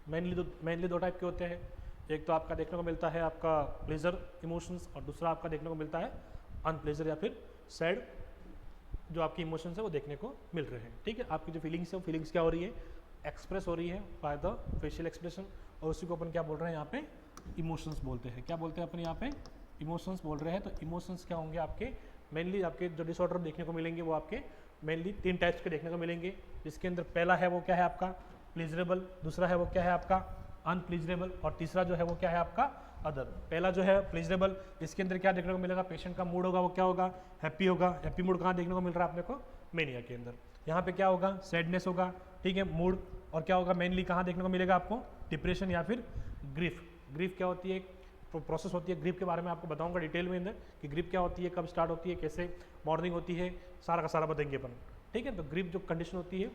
S1: मेनली दो टाइप के होते हैं। एक तो आपका देखने को मिलता है आपका प्लेजर इमोशंस, और दूसरा आपका देखने को मिलता है अनप्लेजर या फिर सैड, जो आपकी इमोशंस है वो देखने को मिल रहे हैं, ठीक है। आपकी जो फीलिंग्स है वो फीलिंग्स क्या हो रही है, एक्सप्रेस हो रही है बाय द फेशियल एक्सप्रेशन, और उसी को अपन क्या बोल रहे हैं यहाँ पे, इमोशंस बोलते हैं। क्या बोलते हैं अपन यहाँ पे, इमोशंस बोल रहे हैं। तो इमोशंस क्या होंगे आपके, मेनली आपके जो डिसऑर्डर देखने को मिलेंगे वो आपके मेनली 3 टाइप्स के देखने को मिलेंगे, जिसके अंदर पहला है वो क्या है आपका प्लीजरेबल, दूसरा है वो क्या है आपका अनप्लीजरेबल, और तीसरा जो है वो क्या है आपका अदर। पहला जो है प्लीजरेबल, इसके अंदर क्या देखने को मिलेगा, पेशेंट का मूड होगा वो क्या होगा, हैप्पी होगा। हैप्पी मूड कहाँ देखने को मिल रहा है अपने को, मेनिया के अंदर। यहाँ पे क्या होगा, सैडनेस होगा, ठीक है, मूड। और क्या होगा मेनली कहाँ देखने को मिलेगा आपको, डिप्रेशन या फिर ग्रीफ। ग्रीफ क्या होती है, प्रोसेस होती है ग्रीफ के बारे में आपको बताऊंगा डिटेल में अंदर, कि ग्रीफ क्या होती है, कब स्टार्ट होती है, कैसे मॉर्निंग होती है, सारा का सारा बताएंगे अपन, ठीक है। तो ग्रीफ जो कंडीशन होती है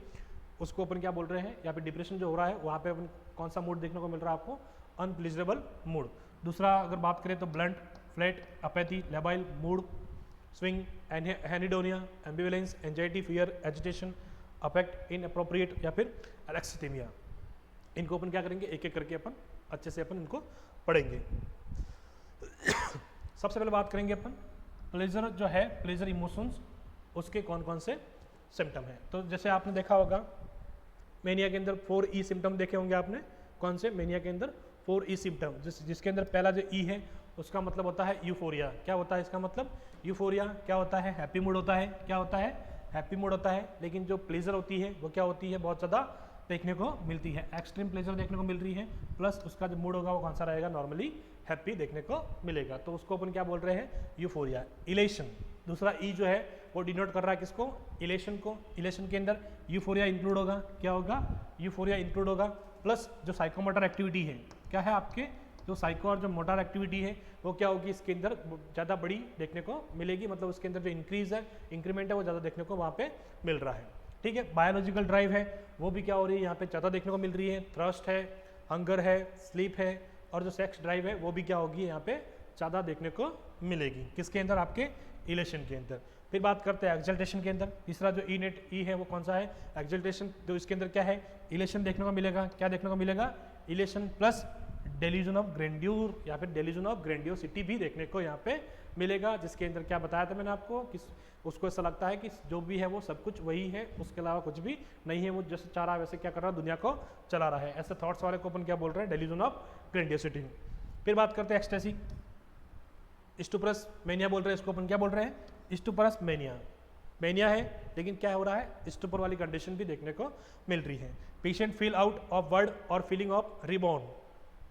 S1: उसको अपन क्या बोल रहे हैं, या फिर डिप्रेशन जो हो रहा है वहाँ पे अपन कौन सा मूड देखने को मिल रहा है आपको, अनप्लीजरेबल मूड। दूसरा अगर बात करें तो blunt, flat, apathy, labile, mood swing, anhedonia, ambivalence, anxiety, fear, agitation, affect, inappropriate या फिर एलेक्सीथीमिया। इनको अपन क्या करेंगे, एक एक करके अपन अच्छे से अपन इनको पढ़ेंगे। सबसे पहले बात करेंगे अपन प्लेजर जो है, प्लेजर इमोशंस, उसके कौन कौन से सिम्टम हैं। तो जैसे आपने देखा होगा मेनिया के अंदर 4E सिम्टम देखे होंगे आपने। कौन से? मेनिया के अंदर 4E सिम्टम, जिसके अंदर पहला जो E है उसका मतलब होता है यूफोरिया। क्या होता है इसका मतलब? यूफोरिया। क्या होता है? हैप्पी मूड होता है। क्या होता है? हैप्पी मूड होता है। लेकिन जो प्लेजर होती है वो क्या होती है? बहुत ज़्यादा देखने को मिलती है, एक्सट्रीम प्लेजर देखने को मिल रही है, प्लस उसका जो मूड होगा वो कौन सा रहेगा? नॉर्मली हैप्पी देखने को मिलेगा। तो उसको अपन क्या बोल रहे हैं? यूफोरिया। इलेशन, दूसरा ई जो है वो डिनोट कर रहा है किसको? इलेशन को। इलेशन के अंदर यूफोरिया इंक्लूड होगा। क्या होगा? यूफोरिया इंक्लूड होगा, प्लस जो साइकोमोटर एक्टिविटी है, क्या है आपके जो साइको और जो मोटर एक्टिविटी है वो क्या होगी? इसके अंदर ज़्यादा बड़ी देखने को मिलेगी, मतलब उसके अंदर जो इंक्रीज है, इंक्रीमेंट है, वो ज़्यादा देखने को वहाँ पे मिल रहा है। ठीक है। बायोलॉजिकल ड्राइव है वो भी क्या हो रही है? यहाँ पे ज़्यादा देखने को मिल रही है। थ्रस्ट है, हंगर है, स्लीप है, और जो सेक्स ड्राइव है वो भी क्या होगी? यहाँ पे ज़्यादा देखने को मिलेगी। किसके अंदर? आपके इलेशन के अंदर। फिर बात करते हैं एक्सल्टेशन के अंदर। तीसरा जो ई है वो कौन सा है? एक्सल्टेशन। तो इसके अंदर क्या है? इलेशन देखने को मिलेगा। क्या देखने को मिलेगा? Elation plus delusion of grandeur या फिर डेल्यूजन ऑफ ग्रैंडियोसिटी भी देखने को यहाँ पे मिलेगा, जिसके अंदर क्या बताया था मैंने आपको कि उसको ऐसा लगता है कि जो भी है वो सब कुछ वही है, उसके अलावा कुछ भी नहीं है, वो जैसे चाह रहा है वैसे क्या कर रहा है? दुनिया को चला रहा है। ऐसे थॉट्स वाले को अपन क्या बोल रहे हैं? Delusion of grandiosity. फिर बात करते हैं एक्सटेसी, स्टुपरस मेनिया बोल रहे हैं इसको अपन। क्या बोल रहे हैं? स्टुपरस मेनिया। मेनिया है लेकिन क्या हो रहा है? स्टुपर वाली कंडीशन भी देखने को मिल रही है। Patient feel out of word और फीलिंग ऑफ रिबॉर्न।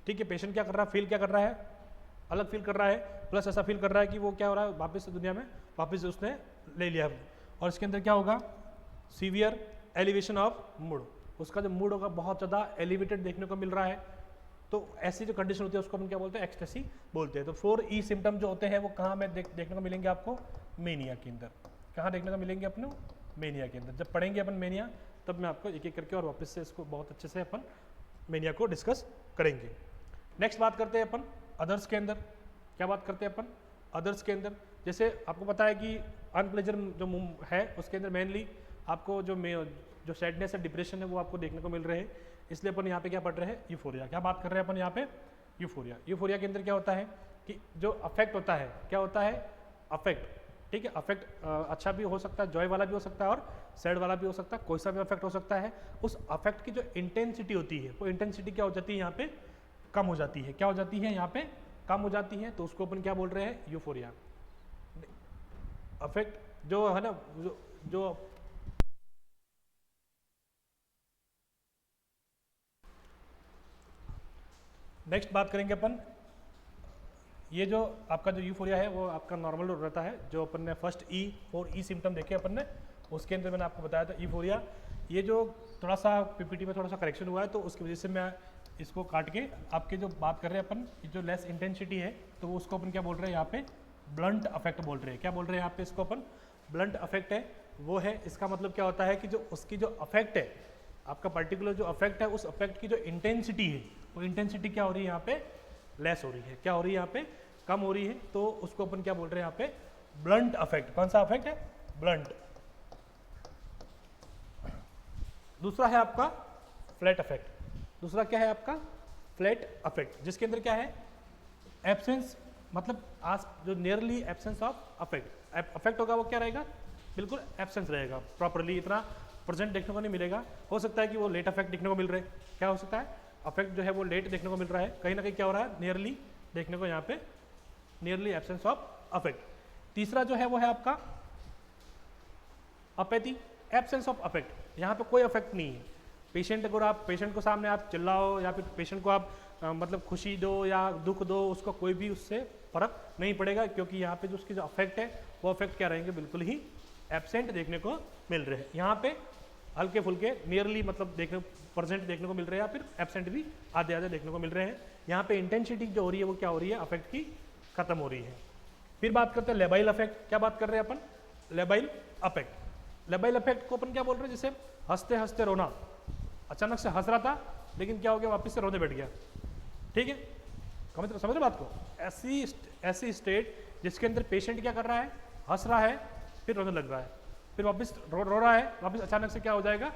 S1: ठीक है। पेशेंट क्या कर रहा है? फील क्या कर रहा है? अलग फील कर रहा है, प्लस ऐसा फील कर रहा है कि वो क्या हो रहा है? वापस से दुनिया में वापस से उसने ले लिया है। और इसके अंदर क्या होगा? Severe elevation of mood. उसका जो मूड होगा बहुत ज़्यादा एलिवेटेड देखने को मिल रहा है। तो ऐसी जो कंडीशन होती है उसको हम क्या बोलते हैं? एक्सटेसी बोलते हैं। तो 4E सिम्टम जो होते हैं वो कहाँ में देखने को मिलेंगे आपको? मेनिया के अंदर। कहाँ देखने को मिलेंगे अपने? मेनिया के अंदर। जब पढ़ेंगे अपन मेनिया तब मैं आपको एक एक करके और वापस से इसको बहुत अच्छे से अपन मेनिया को डिस्कस करेंगे। नेक्स्ट बात करते हैं अपन अदर्स के अंदर। क्या बात करते हैं अपन अदर्स के अंदर? जैसे आपको पता है कि अनप्लेजर जो है उसके अंदर मेनली आपको जो सैडनेस है, डिप्रेशन है, वो आपको देखने को मिल रहे हैं। इसलिए अपन यहाँ पे क्या पढ़ रहे हैं? यूफोरिया। क्या बात कर रहे हैं अपन यहाँ पे? यूफोरिया। यूफोरिया के अंदर क्या होता है कि जो अफेक्ट होता है, क्या होता है? अफेक्ट। ठीक है। अफेक्ट अच्छा भी हो सकता है, जॉय वाला भी हो सकता है और सैड वाला भी हो सकता है, कोई सा भी अफेक्ट हो सकता है। उस अफेक्ट की जो इंटेंसिटी होती है वो इंटेंसिटी क्या हो जाती है? यहाँ पे कम हो जाती है। क्या हो जाती है? यहाँ पे कम हो जाती है। तो उसको अपन क्या बोल रहे हैं? यूफोरिया। अफेक्ट जो है ना, जो नेक्स्ट बात करेंगे अपन, ये जो आपका जो यूफोरिया है वो आपका नॉर्मल रहता है। जो अपन ने फर्स्ट 4E सिम्टम देखे अपन ने, उसके अंदर मैंने आपको बताया था यूफोरिया। ये जो थोड़ा सा पीपीटी में थोड़ा सा करेक्शन हुआ है तो उसकी वजह से मैं इसको काट के आपके जो बात कर रहे हैं अपन, जो लेस इंटेंसिटी है तो उसको अपन क्या बोल रहे हैं? यहाँ पे ब्लंट अफेक्ट बोल रहे हैं। क्या बोल रहे हैं यहाँ पे? इसको अपन ब्लंट अफेक्ट है वो है। इसका मतलब क्या होता है कि जो उसकी जो अफेक्ट है, आपका पर्टिकुलर जो अफेक्ट है, उस अफेक्ट की जो इंटेंसिटी है वो इंटेंसिटी क्या हो रही है? यहाँ पे लेस हो रही है। क्या हो रही है? यहाँ पे कम हो रही है। तो उसको अपन क्या बोल रहे हैं? यहाँ पे ब्लंट अफेक्ट। कौन सा अफेक्ट है? ब्लंट। दूसरा है आपका फ्लैट अफेक्ट। दूसरा क्या है आपका? फ्लैट अफेक्ट, जिसके अंदर क्या है? एब्सेंस, मतलब आज जो nearly absence of affect. Affect होगा वो क्या रहेगा? बिल्कुल एब्सेंस रहेगा, प्रॉपरली इतना प्रेजेंट देखने को नहीं मिलेगा। हो सकता है कि वो लेट अफेक्ट देखने को मिल रहे हैं। क्या हो सकता है? अफेक्ट जो है वो लेट देखने को मिल रहा है, कहीं ना कहीं क्या हो रहा है? नियरली देखने को यहाँ पे नियरली एब्सेंस ऑफ अफेक्ट। तीसरा जो है वो है आपका अपैथी, एब्सेंस ऑफ अफेक्ट। यहाँ पे कोई अफेक्ट नहीं है। पेशेंट, अगर आप पेशेंट को सामने आप चिल्लाओ या फिर पेशेंट को आप मतलब खुशी दो या दुख दो, उसको कोई भी उससे फर्क नहीं पड़ेगा, क्योंकि यहाँ पे जो उसकी जो अफेक्ट है वो अफेक्ट क्या रहेंगे? बिल्कुल ही एब्सेंट देखने को मिल रहे हैं। यहाँ पे हल्के फुल्के नियरली मतलब प्रेजेंट देखने को मिल रहे हैं, या फिर एब्सेंट भी आधे आधे देखने को मिल रहे हैं। यहाँ पे इंटेंसिटी जो हो रही है वो क्या हो रही है? अफेक्ट की खत्म हो रही है। फिर बात करते हैं लेबाइल अफेक्ट। क्या बात कर रहे हैं अपन? Labile affect. लेबाइल अफेक्ट को अपन क्या बोल रहे हैं? जैसे हंसते हंसते रोना, अचानक से हंस रहा था लेकिन क्या हो गया? वापस से रोने बैठ गया। ठीक है, समझ रहे बात को? ऐसी स्टेट जिसके अंदर पेशेंट क्या कर रहा है? हंस रहा है, फिर रोने लग रहा है, फिर वापस रो रहा है, वापस अचानक से क्या हो जाएगा?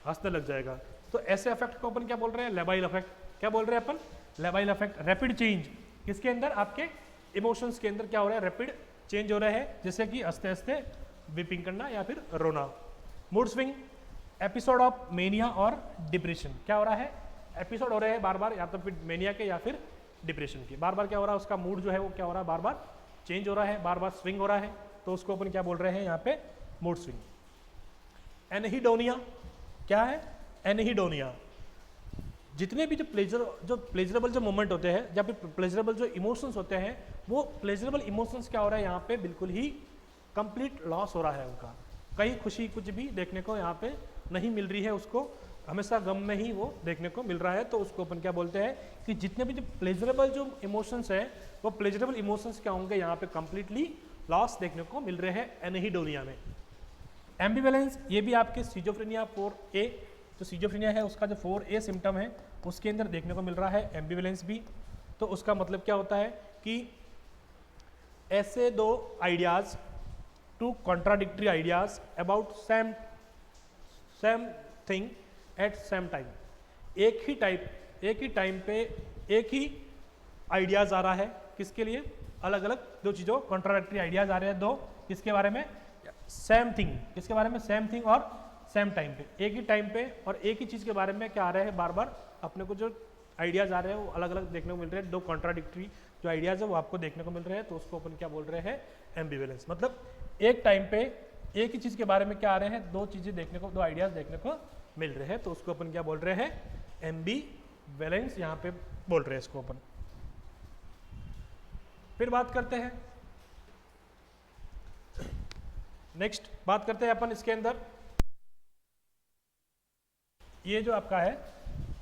S1: हंसने लग जाएगा। तो ऐसे अफेक्ट को अपन क्या बोल रहे हैं? Labile affect. क्या बोल रहे हैं अपन? Labile affect. रैपिड चेंज किसके अंदर? आपके इमोशंस के अंदर क्या हो रहा है, रैपिड चेंज हो रहा है, जैसे कि हंसते हंसते वीपिंग करना या फिर रोना। Mood swing, episode of mania और डिप्रेशन, क्या हो रहा है, एपिसोड हो रहे हैं बार बार, या तो फिर मेनिया के या फिर डिप्रेशन के, बार बार क्या हो रहा है, उसका मूड जो है वो क्या हो रहा है, बार बार चेंज हो रहा है, बार बार स्विंग हो रहा है, तो उसको अपन क्या बोल रहे हैं यहाँ पे, मूड स्विंग। एनहीडोनिया, क्या है, एनहीडोनिया, जितने भी जो प्लेजरेबल जो मोमेंट होते हैं या फिर प्लेजरेबल जो इमोशंस होते हैं, वो प्लेजरेबल इमोशंस क्या हो रहा है यहाँ पे, बिल्कुल ही कंप्लीट लॉस हो रहा है उनका, कहीं खुशी कुछ भी देखने को यहाँ पे नहीं मिल रही है, उसको हमेशा गम में ही वो देखने को मिल रहा है, तो उसको अपन क्या बोलते हैं कि जितने भी जो प्लेजरेबल जो इमोशंस है, वो प्लेजरेबल इमोशंस क्या होंगे यहाँ पे कंप्लीटली लॉस देखने को मिल रहे हैं एनहीडोनिया में। एम्बिवेलेंस, ये भी आपके सिजोफ्रेनिया 4A, जो सिजोफ्रेनिया है उसका जो 4A सिम्टम है उसके अंदर देखने को मिल रहा है एम्बिवेलेंस भी। तो उसका मतलब क्या होता है कि ऐसे दो ideas, two contradictory ideas about same thing at same time, एक ही टाइम पे एक ही आइडियाज आ रहा है, किसके लिए, अलग अलग दो चीज़ों, कॉन्ट्राडिक्टरी आइडियाज आ रहे हैं दो, किसके बारे में, सेम थिंग, किसके बारे में, सेम थिंग और सेम टाइम पे, एक ही टाइम पे और एक ही चीज़ के बारे में क्या आ रहे हैं, बार बार अपने को जो आइडियाज आ रहे हैं वो अलग अलग देखने को मिल रहे हैं, दो कॉन्ट्राडिक्टरी जो आइडियाज है वो आपको देखने को मिल रहे हैं, तो उसको अपन क्या बोल रहे हैं, एम्बिवेलेंस। मतलब एक टाइम पे एक ही चीज़ के बारे में क्या आ रहे हैं, दो चीज़ें देखने को, दो आइडियाज देखने को मिल रहे हैं, तो उसको अपन क्या बोल रहे हैं, एम्बिवेलेंस यहाँ पे बोल रहे हैं इसको अपन। फिर बात करते हैं, नेक्स्ट बात करते हैं अपन इसके अंदर, ये जो आपका है,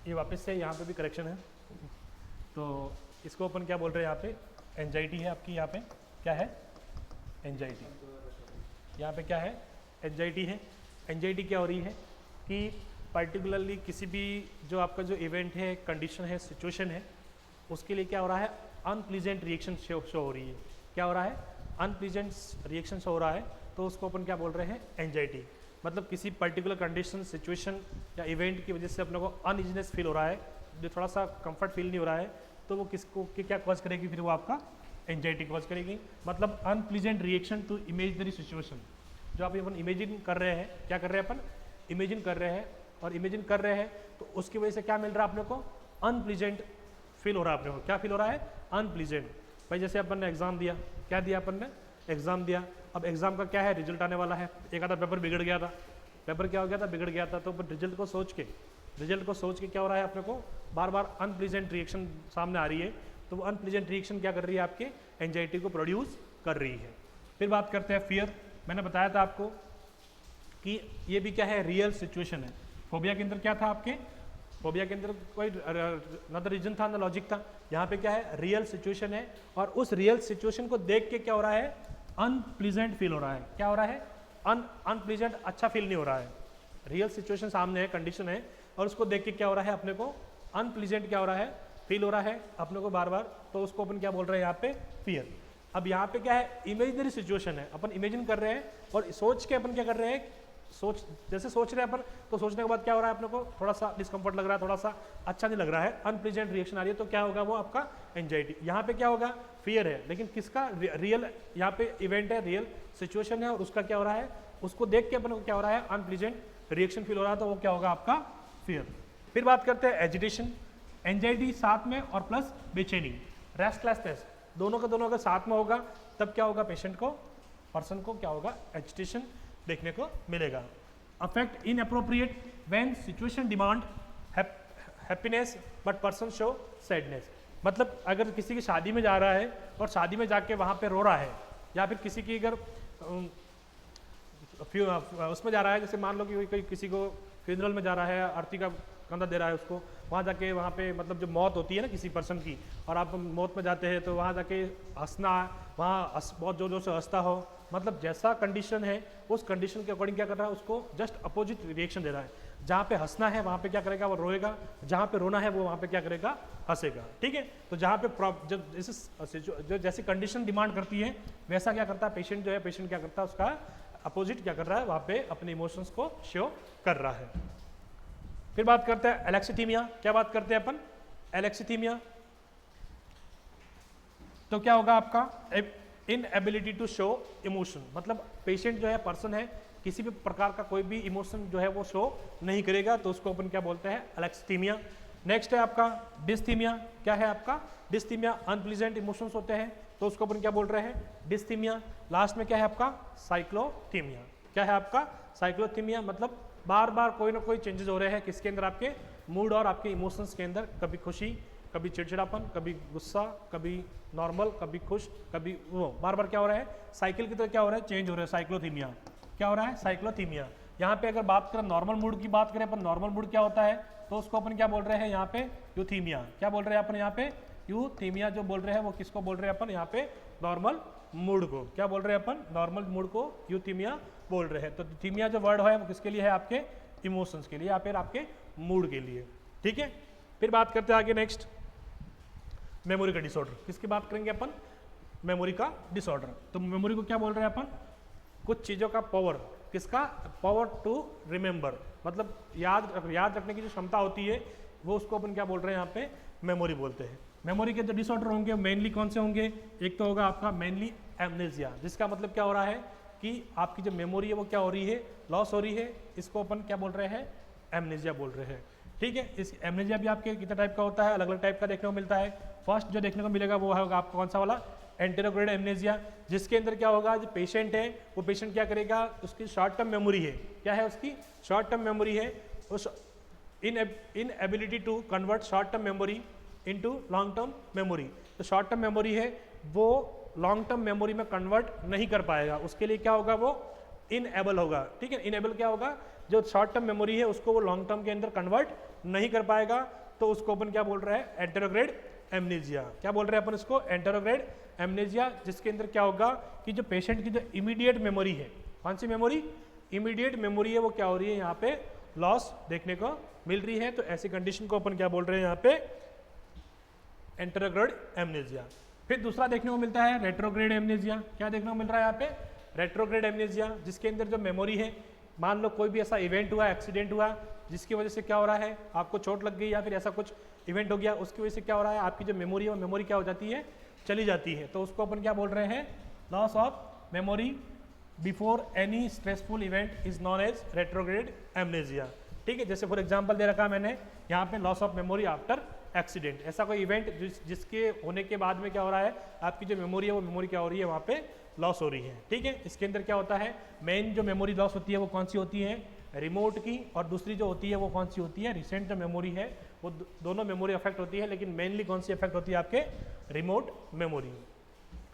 S1: ये वापस से यहाँ पे भी करेक्शन है, तो इसको अपन क्या बोल रहे हैं यहाँ पे, एंजाइटी है आपकी, यहाँ पे क्या है, एंजाइटी, यहाँ पे क्या है, एंजाइटी है। एंजाइटी क्या हो रही है कि पर्टिकुलरली किसी भी जो आपका जो इवेंट है, कंडीशन है, सिचुएशन है, उसके लिए क्या हो रहा है, अनप्लीजेंट रिएक्शन शो हो रही है, क्या हो रहा है, अनप्लीजेंट रिएक्शन शो हो रहा है, तो उसको अपन क्या बोल रहे हैं, एंजाइटी। मतलब किसी पर्टिकुलर कंडीशन, सिचुएशन या इवेंट की वजह से अपने को अनइजीनेस फील हो रहा है, जो थोड़ा सा कंफर्ट फील नहीं हो रहा है, तो वो किसको क्या कॉज करेगी, फिर वो आपका एंजाइटी कॉज करेगी। मतलब unpleasant reaction to imaginary situation, जो आप अपन इमेजिन कर रहे हैं, क्या कर रहे हैं अपन, इमेजिन कर रहे हैं, और इमेजिन कर रहे हैं तो उसकी वजह से क्या मिल रहा है अपने को, अनप्लीजेंट फील हो रहा है अपने को, क्या फील हो रहा है, अनप्लीजेंट। भाई जैसे अपन ने एग्जाम दिया, क्या दिया अपन ने, एग्जाम दिया, अब एग्जाम का क्या है, रिजल्ट आने वाला है, एक आधा पेपर बिगड़ गया था, पेपर क्या हो गया था, बिगड़ गया था, तो रिजल्ट को सोच के क्या हो रहा है अपने को, बार बार अनप्लीजेंट रिएक्शन सामने आ रही है, तो वो अनप्लीजेंट रिएक्शन क्या कर रही है, आपके एंजाइटी को प्रोड्यूस कर रही है। फिर बात करते हैं फियर, मैंने बताया था आपको कि ये भी क्या है, रियल सिचुएशन है। फोबिया के अंदर क्या था आपके, फोबिया के अंदर कोई न तो रीजन था न लॉजिक था, यहाँ पे क्या है, रियल सिचुएशन है, और उस रियल सिचुएशन को देख के क्या हो रहा है, अनप्लीजेंट फील हो रहा है, क्या हो रहा है, अनप्लीजेंट, अच्छा फील नहीं हो रहा है, रियल सिचुएशन सामने है, कंडीशन है, और उसको देख के क्या हो रहा है अपने को, अनप्लीजेंट क्या हो रहा है, फील हो रहा है अपने को बार बार, तो उसको अपन क्या बोल रहे हैं यहाँ पे, फियर। अब यहाँ पे क्या है, इमेजिनरी सिचुएशन है, अपन इमेजिन कर रहे हैं और सोच के अपन क्या कर रहे हैं, जैसे सोच रहे हैं अपन, तो सोचने के बाद क्या हो रहा है अपने को, थोड़ा सा डिस्कम्फर्ट लग रहा है, थोड़ा सा अच्छा नहीं लग रहा है, अनप्लीजेंट रिएक्शन आ रही है, तो क्या होगा, वो आपका एंजाइटी। यहाँ पे क्या होगा, फियर है, लेकिन किसका, रियल, यहाँ पे इवेंट है, रियल सिचुएशन है, और उसका क्या हो रहा है, उसको देख के अपन को क्या हो रहा है, अनप्लीजेंट रिएक्शन फील हो रहा है, तो वो क्या होगा आपका फियर। फिर बात करते हैं एजिटेशन, एंजाइटी साथ में और प्लस बेचैनी, रेस्टलेसनेस, दोनों का दोनों अगर साथ में होगा तब क्या होगा, पेशेंट को, पर्सन को क्या होगा, एजिटेशन देखने को मिलेगा। Affect inappropriate when situation demand happiness but person show sadness, मतलब अगर किसी की शादी में जा रहा है और शादी में जाके वहाँ पे रो रहा है, या फिर किसी की अगर उसमें जा रहा है, जैसे मान लो कि कोई किसी को फ्यूनरल में जा रहा है, आरती का कंधा दे रहा है उसको, वहाँ जाके वहाँ पे मतलब जो मौत होती है ना किसी पर्सन की, और आप मौत में जाते हैं तो वहाँ जाके हंसना, वहाँ बहुत जोर जोर से हंसता हो, मतलब जैसा कंडीशन है उस कंडीशन के अकॉर्डिंग क्या कर रहा है, उसको जस्ट अपोजिट रिएक्शन दे रहा है। जहाँ पे हंसना है वहाँ पे क्या करेगा, वो रोएगा, जहाँ पे रोना है वो वहाँ पे क्या करेगा, हंसेगा, ठीक है। तो जहाँ पे जैसे कंडीशन डिमांड करती है वैसा क्या करता है पेशेंट, जो है पेशेंट क्या करता है, उसका अपोजिट क्या कर रहा है, वहाँ पे अपने इमोशंस को शो कर रहा है। फिर बात करते हैं एलेक्सिथीमिया, क्या बात करते हैं अपन, एलेक्सिथीमिया, तो क्या होगा आपका इनएबिलिटी टू शो इमोशन, मतलब पेशेंट जो है, पर्सन है, किसी भी प्रकार का कोई भी इमोशन जो है वो शो नहीं करेगा, तो उसको अपन क्या बोलते हैं, अलेक्स्थीमिया। नेक्स्ट है आपका डिस्थीमिया। क्या है आपका डिस्थीमिया, अनप्लीजेंट इमोशंस होते हैं, तो उसको अपन क्या बोल रहे हैं, डिस्थीमिया। लास्ट में क्या है आपका साइक्लोथीमिया। क्या है आपका साइक्लोथीमिया, मतलब बार बार कोई ना कोई चेंजेस हो रहे हैं किसके अंदर, आपके मूड और आपके इमोशंस के अंदर, कभी खुशी, कभी चिड़चिड़ापन, कभी गुस्सा, कभी नॉर्मल, कभी खुश, कभी वो बार बार क्या हो रहा है, साइकिल की तरह क्या हो रहा है, चेंज हो रहा है, साइक्लोथीमिया। क्या हो रहा है, साइक्लोथीमिया। यहाँ पे अगर बात करें नॉर्मल मूड की बात करें अपन, नॉर्मल मूड क्या होता है, तो उसको अपन क्या बोल रहे हैं यहाँ पे, यूथीमिया। क्या बोल रहे हैं अपन यहाँ पे, यूथीमिया जो बोल रहे हैं वो किसको बोल रहे हैं अपन यहाँ पे, नॉर्मल मूड को। क्या बोल रहे हैं अपन, नॉर्मल मूड को यूथीमिया बोल रहे हैं। तो थीमिया जो वर्ड है वो किसके लिए है, आपके इमोशंस के लिए या फिर आपके मूड के लिए। ठीक है, फिर बात करते हैं आगे नेक्स्ट, मेमोरी का डिसऑर्डर। किसकी बात करेंगे अपन, मेमोरी का डिसऑर्डर। तो मेमोरी को क्या बोल रहे हैं अपन, कुछ चीज़ों का पावर, किसका, पावर टू रिमेंबर, मतलब याद रखने की जो क्षमता होती है वो उसको अपन क्या बोल रहे हैं यहाँ पे, मेमोरी बोलते हैं। मेमोरी के जो डिसऑर्डर होंगे मेनली कौन से होंगे, एक तो होगा आपका मेनली एमनेसिया, जिसका मतलब क्या हो रहा है कि आपकी जो मेमोरी है वो क्या हो रही है, लॉस हो रही है, इसको अपन क्या बोल रहे हैं, एमनेसिया बोल रहे हैं। ठीक है, इस एमनेसिया भी आपके कितने टाइप का होता है, अलग अलग टाइप का देखने को मिलता है। फर्स्ट जो देखने को मिलेगा वो होगा आपको कौन सा वाला, एंटेरोग्रेड एमनेसिया, जिसके अंदर क्या होगा, जो पेशेंट है वो पेशेंट क्या करेगा, उसकी शॉर्ट टर्म मेमोरी है, क्या है उसकी शॉर्ट टर्म मेमोरी है, उस inability to convert short term memory into long term memory. तो शॉर्ट टर्म मेमोरी है वो लॉन्ग टर्म मेमोरी में कन्वर्ट नहीं कर पाएगा, उसके लिए क्या होगा, वो इनएबल होगा। ठीक है, इनएबल क्या होगा, जो शॉर्ट टर्म मेमोरी है उसको वो लॉन्ग टर्म के अंदर कन्वर्ट नहीं कर पाएगा, तो उसको अपन क्या बोल रहे हैं, एंटेरोग्रेड एमनेसिया। क्या बोल रहे हैं अपन इसको, एंटेरोग्रेड एमनेसिया, जिसके अंदर क्या होगा कि जो पेशेंट की जो इमीडिएट मेमोरी है, कौन सी मेमोरी, इमीडिएट मेमोरी है, वो क्या हो रही है, यहाँ पे लॉस देखने को मिल रही है। तो ऐसी कंडीशन को अपन क्या बोल रहे हैं यहाँ पे, एंटेरोग्रेड एमनेसिया। फिर दूसरा देखने को मिलता है रेट्रोग्रेड एमनेसिया। क्या देखने को मिल रहा है यहाँ पे, रेट्रोग्रेड एमनेसिया, जिसके अंदर जो मेमोरी है, मान लो कोई भी ऐसा इवेंट हुआ, एक्सीडेंट हुआ, जिसकी वजह से क्या हो रहा है, आपको चोट लग गई या फिर ऐसा कुछ इवेंट हो गया, उसकी वजह से क्या हो रहा है, आपकी जो मेमोरी है वो मेमोरी क्या हो जाती है, चली जाती है। तो उसको अपन क्या बोल रहे हैं, loss of memory before any stressful event is known as retrograde amnesia. ठीक है, जैसे फॉर एग्जांपल दे रखा मैंने यहाँ पे, loss of memory after accident, ऐसा कोई इवेंट जिसके होने के बाद में क्या हो रहा है, आपकी जो मेमोरी है वो मेमोरी क्या हो रही है, वहाँ पे लॉस हो रही है। ठीक है, इसके अंदर क्या होता है, मेन जो मेमोरी लॉस होती है वो कौन सी होती है, रिमोट की, और दूसरी जो होती है वो कौन सी होती है, रिसेंट जो मेमोरी है, वो दोनों मेमोरी अफेक्ट होती है, लेकिन मेनली कौन सी अफेक्ट होती है, आपके रिमोट मेमोरी।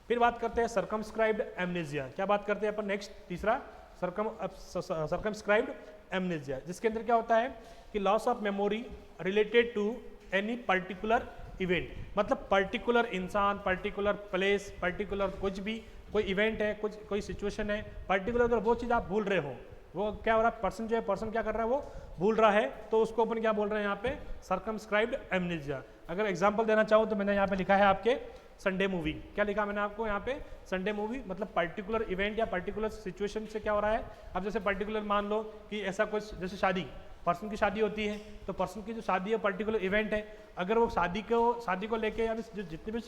S1: फिर बात करते हैं सर्कमस्क्राइब्ड एमनेसिया। क्या बात करते हैं अपन नेक्स्ट, तीसरा सर्कमस्क्राइब्ड एमनेसिया, जिसके अंदर क्या होता है कि loss of memory related to any particular event, मतलब पर्टिकुलर इंसान, पर्टिकुलर प्लेस, पर्टिकुलर कुछ भी, कोई इवेंट है, कुछ कोई सिचुएशन है, पर्टिकुलर अगर वो चीज़ आप भूल रहे हो, वो क्या हो रहा है, पर्सन जो है, पर्सन क्या कर रहा है, वो भूल रहा है, तो उसको अपन क्या बोल रहे हैं यहाँ पे, सर्कमस्क्राइब्ड एमनेसिया। अगर एग्जांपल देना चाहूँ तो मैंने यहाँ पे लिखा है आपके संडे मूवी। क्या लिखा मैंने आपको यहाँ पे, संडे मूवी, मतलब पर्टिकुलर इवेंट या पर्टिकुलर सिचुएशन से क्या हो रहा है। अब जैसे पर्टिकुलर मान लो कि ऐसा कुछ, जैसे शादी, पर्सन की शादी होती है, तो पर्सन की जो शादी है पर्टिकुलर इवेंट है, अगर वो शादी को लेके या जो जितने भी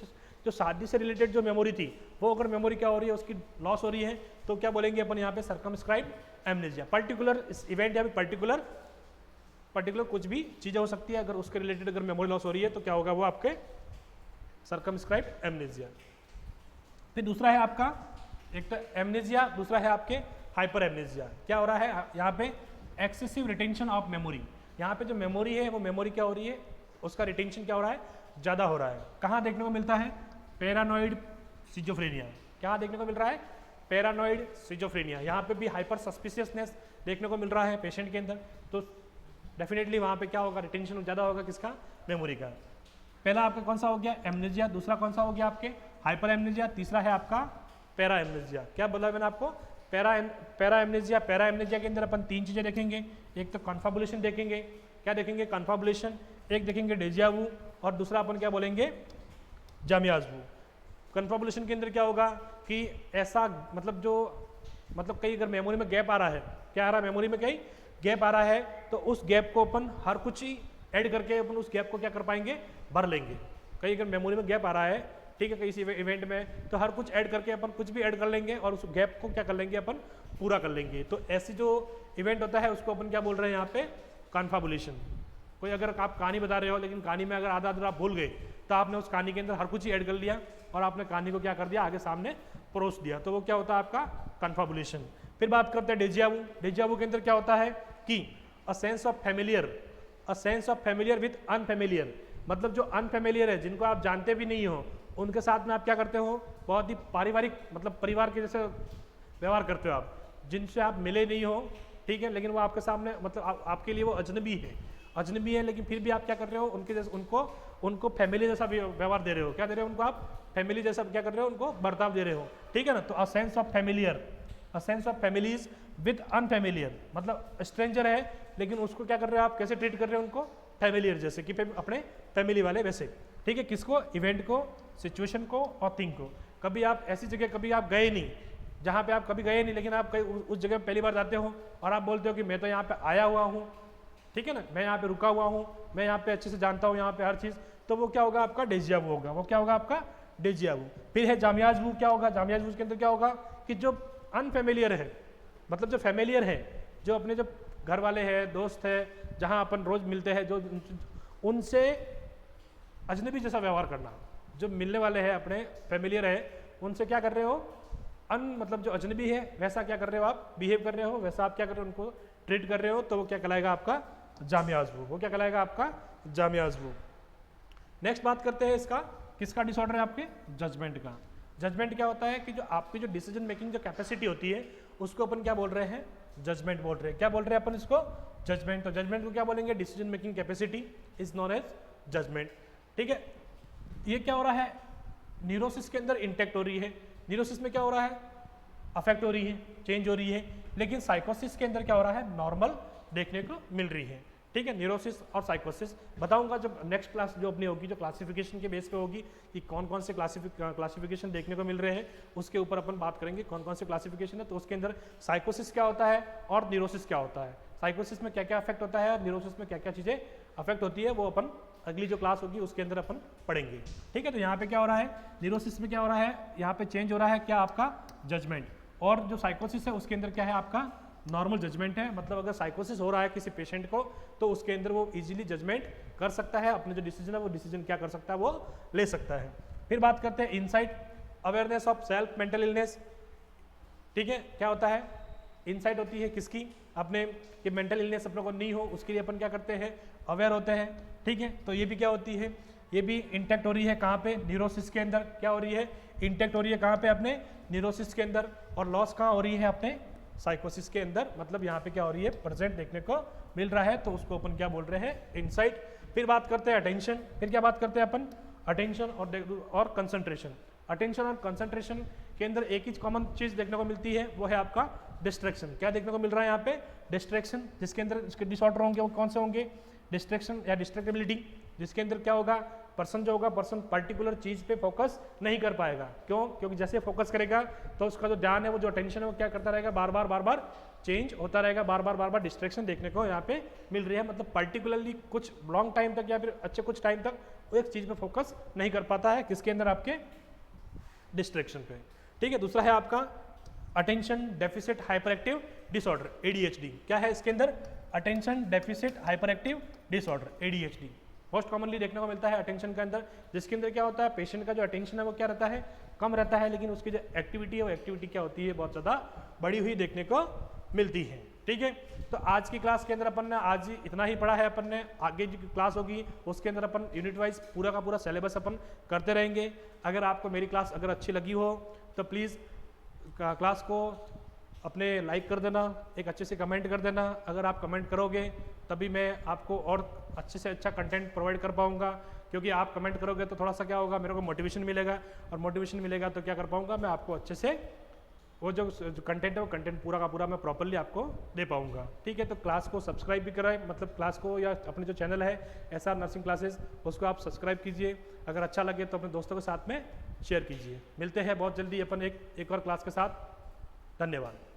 S1: जो शादी से रिलेटेड जो मेमोरी थी, वो अगर मेमोरी क्या हो रही है, उसकी लॉस हो रही है, तो क्या बोलेंगे अपन यहाँ पे, सर्कमस्क्राइब्ड एमनेसिया। पर्टिकुलर इवेंट या फिर पर्टिकुलर कुछ भी चीज़ें हो सकती है, अगर उसके रिलेटेड अगर मेमोरी लॉस हो रही है तो क्या होगा, वो आपके सर्कमस्क्राइब्ड एमनेसिया। फिर दूसरा है आपका, एक तो एमनेसिया, दूसरा है आपके हाइपर एमनेसिया। क्या हो रहा है यहाँ पे, एक्सेसिव रिटेंशन ऑफ मेमोरी। यहाँ पे जो मेमोरी है वो मेमोरी क्या हो रही है, उसका रिटेंशन क्या हो रहा है, ज़्यादा हो रहा है। कहाँ देखने को मिलता है, पैरानॉइड सिजोफ्रेनिया। क्या देखने को मिल रहा है, पैरानॉइड सिजोफ्रेनिया। यहाँ पे भी हाइपर सस्पिशियसनेस देखने को मिल रहा है पेशेंट के अंदर, तो डेफिनेटली वहाँ पे क्या होगा, रिटेंशन ज़्यादा होगा, किसका, मेमोरी का। पहला आपका कौन सा हो गया, एमनेसिया, दूसरा कौन सा हो गया आपके, हाइपर एमनेसिया, तीसरा है आपका पैरा एमनेसिया। क्या बोला मैंने आपको, पैरा एमनेसिया। पैरा एमनेसिया के अंदर अपन तीन चीज़ें देखेंगे, एक तो कन्फाबुलेशन देखेंगे, क्या देखेंगे, कन्फाबुलेशन, एक देखेंगे डेजिया वू, और दूसरा अपन क्या बोलेंगे, जामियाज वू। कन्फाबुलेशन के अंदर क्या होगा कि ऐसा मतलब कहीं अगर मेमोरी में गैप आ रहा है, क्या आ रहा है, मेमोरी में कहीं गैप आ रहा है, तो उस गैप को अपन हर कुछ ही ऐड करके अपन उस गैप को क्या कर पाएंगे, भर लेंगे। कहीं अगर मेमोरी में गैप आ रहा है ठीक है, किसी इवेंट में, तो हर कुछ ऐड करके अपन कुछ भी ऐड कर लेंगे और उस गैप को क्या कर लेंगे अपन पूरा कर लेंगे। तो ऐसी जो इवेंट होता है उसको अपन क्या बोल रहे हैं यहाँ पे, कॉन्फाबुलेशन। कोई अगर आप कहानी बता रहे हो लेकिन कहानी में अगर आधा आधा आप भूल गए तो आपने उस कहानी के अंदर हर कुछ ही ऐड कर लिया और आपने कहानी को क्या कर दिया, आगे सामने परोस दिया, तो वो क्या होता है आपका कॉन्फाबुलेशन। फिर बात करते हैं डेजियावू। डेजियावू के अंदर क्या होता है कि a sense of familiar with unfamiliar, मतलब जो अनफेमिलियर है, जिनको आप जानते भी नहीं हो, उनके साथ में आप क्या करते हो, बहुत ही पारिवारिक मतलब परिवार के जैसे व्यवहार करते हो आप, जिनसे आप मिले नहीं हो, ठीक है, लेकिन वो आपके सामने मतलब आपके लिए वो अजनबी है लेकिन फिर भी आप क्या कर रहे हो, उनके जैसे उनको फैमिली जैसा व्यवहार दे रहे हो। क्या दे रहे हो उनको, आप फैमिली जैसा क्या कर रहे हो, उनको बर्ताव दे रहे हो, ठीक है ना। तो a sense of families with unfamiliar, मतलब स्ट्रेंजर है लेकिन उसको क्या कर रहे हो आप, कैसे ट्रीट कर रहे हो उनको, फैमिलियर जैसे कि अपने फैमिली वाले वैसे, ठीक है। किसको, इवेंट को, सिचुएशन को और थिंग को। कभी आप ऐसी जगह कभी आप गए नहीं, जहाँ पे आप कभी गए नहीं, लेकिन आप कहीं उस जगह पहली बार जाते हो और आप बोलते हो कि मैं तो यहाँ पे आया हुआ हूँ, ठीक है ना, मैं यहाँ पे रुका हुआ हूँ, मैं यहाँ पे अच्छे से जानता हूँ यहाँ पे हर चीज़, तो वो क्या होगा आपका डेजियावू होगा, वो क्या होगा आपका डेजियावू। फिर है जामियाजवू। क्या होगा जामियाजवू के अंदर, क्या होगा कि जो अनफेमिलियर है, मतलब जो फेमिलियर है, जो अपने जो घर वाले हैं, दोस्त है, जहाँ अपन रोज मिलते हैं, जो उनसे अजनबी जैसा व्यवहार करना, जो मिलने वाले हैं अपने फेमिलियर है, उनसे क्या कर रहे हो, मतलब जो अजनबी है वैसा क्या कर रहे हो आप, बिहेव कर रहे हो, वैसा आप क्या कर रहे हो, उनको ट्रीट कर रहे हो, तो वो क्या कहलाएगा आपका जामियाजवू, वो क्या कहलाएगा आपका जामियाजवू। नेक्स्ट बात करते हैं इसका, किसका डिसऑर्डर है आपके, जजमेंट का। जजमेंट क्या होता है कि जो आपकी जो डिसीजन मेकिंग जो कैपेसिटी होती है उसको अपन क्या बोल रहे हैं, जजमेंट बोल रहे हैं। क्या बोल रहे हैं अपन इसको, जजमेंट। तो जजमेंट को क्या बोलेंगे, decision making capacity is known as judgement, ठीक है। ये क्या हो रहा है, न्यूरोसिस के अंदर इंटेक्ट हो रही है, न्यूरोसिस में क्या हो रहा है, अफेक्ट हो रही है, चेंज हो रही है, लेकिन साइकोसिस के अंदर क्या हो रहा है, नॉर्मल देखने को मिल रही है, ठीक है। न्यूरोसिस और साइकोसिस बताऊंगा जब नेक्स्ट क्लास जो अपनी होगी, जो क्लासिफिकेशन के बेस पे होगी कि कौन कौन से क्लासिफिकेशन देखने को मिल रहे हैं, उसके ऊपर अपन बात करेंगे कौन कौन से क्लासिफिकेशन है। तो उसके अंदर साइकोसिस क्या होता है और न्यूरोसिस क्या होता है, साइकोसिस में क्या क्या अफेक्ट होता है और न्यूरोसिस में क्या क्या चीज़ें अफेक्ट होती है, वो अपन अगली जो क्लास होगी उसके अंदर अपन पढ़ेंगे, ठीक है। तो यहाँ पे क्या हो रहा है, न्यूरोसिस में क्या हो रहा है, यहाँ पे चेंज हो रहा है क्या आपका जजमेंट, और जो साइकोसिस है उसके अंदर क्या है आपका नॉर्मल जजमेंट है। मतलब अगर साइकोसिस हो रहा है किसी पेशेंट को तो उसके अंदर वो इजीली जजमेंट कर सकता है, अपने जो डिसीजन है वो डिसीजन क्या कर सकता है, वो ले सकता है। फिर बात करते हैं insight, awareness of self mental illness, ठीक है। क्या होता है, इनसाइट होती है किसकी, अपने कि मेंटल इलनेस अपने को नहीं हो, उसके लिए अपन क्या करते हैं, अवेयर होते हैं, ठीक है। तो ये भी क्या होती है, ये भी इंटेक्ट हो रही है कहाँ पे, न्यूरोसिस के अंदर। क्या हो रही है, इंटेक्ट हो रही है कहाँ पे, अपने न्यूरोसिस के अंदर, और लॉस कहाँ हो रही है, अपने साइकोसिस के अंदर। मतलब यहाँ पे क्या हो रही है, प्रेजेंट देखने को मिल रहा है, तो उसको अपन क्या बोल रहे हैं, इनसाइट। फिर बात करते हैं अटेंशन, फिर क्या बात करते हैं अपन, अटेंशन और कंसंट्रेशन। अटेंशन और कंसंट्रेशन के अंदर एक ही कॉमन चीज़ देखने को मिलती है, वो है आपका डिस्ट्रैक्शन। क्या देखने को मिल रहा है यहाँ पे, डिस्ट्रैक्शन, जिसके अंदर इसके डिसऑर्डर होंगे वो कौन से होंगे, डिस्ट्रैक्शन या डिस्ट्रैक्टेबिलिटी, जिसके अंदर क्या होगा, पर्सन जो होगा, पर्सन पर्टिकुलर चीज़ पे फोकस नहीं कर पाएगा। क्यों, क्योंकि जैसे फोकस करेगा तो उसका जो ध्यान है, वो जो अटेंशन है, वो क्या करता रहेगा, बार बार चेंज होता रहेगा, बार बार डिस्ट्रैक्शन देखने को यहाँ पे मिल रही है। मतलब पर्टिकुलरली कुछ लॉन्ग टाइम तक या फिर अच्छे कुछ टाइम तक वो एक चीज़ पे फोकस नहीं कर पाता है, किसके अंदर, आपके डिस्ट्रैक्शन पे, ठीक है। दूसरा है आपका attention deficit hyper active disorder, ADHD। क्या है इसके अंदर, attention deficit hyper active disorder, ADHD most commonly देखने को मिलता है अटेंशन के अंदर, जिसके अंदर क्या होता है, पेशेंट का जो अटेंशन है वो क्या रहता है, कम रहता है, लेकिन उसकी जो एक्टिविटी है वो एक्टिविटी क्या होती है, बहुत ज़्यादा बढ़ी हुई देखने को मिलती है, ठीक है। तो आज की क्लास के अंदर अपन ने आज ही इतना ही पढ़ा है, अपन ने आगे जो क्लास होगी उसके अंदर अपन यूनिट वाइज पूरा का पूरा सिलेबस अपन करते रहेंगे। अगर आपको मेरी क्लास अगर अच्छी लगी हो तो प्लीज़ क्लास को अपने लाइक कर देना, एक अच्छे से कमेंट कर देना। अगर आप कमेंट करोगे तभी मैं आपको और अच्छे से अच्छा कंटेंट प्रोवाइड कर पाऊँगा, क्योंकि आप कमेंट करोगे तो थोड़ा सा क्या होगा, मेरे को मोटिवेशन मिलेगा, और मोटिवेशन मिलेगा तो क्या कर पाऊँगा, मैं आपको अच्छे से वो जो कंटेंट है वो कंटेंट पूरा का पूरा मैं प्रॉपरली आपको दे पाऊँगा, ठीक है। तो क्लास को सब्सक्राइब भी कराएं, मतलब क्लास को या अपने जो चैनल है SR नर्सिंग क्लासेस, उसको आप सब्सक्राइब कीजिए। अगर अच्छा लगे तो अपने दोस्तों के साथ में शेयर कीजिए। मिलते हैं बहुत जल्दी अपन एक और क्लास के साथ। धन्यवाद।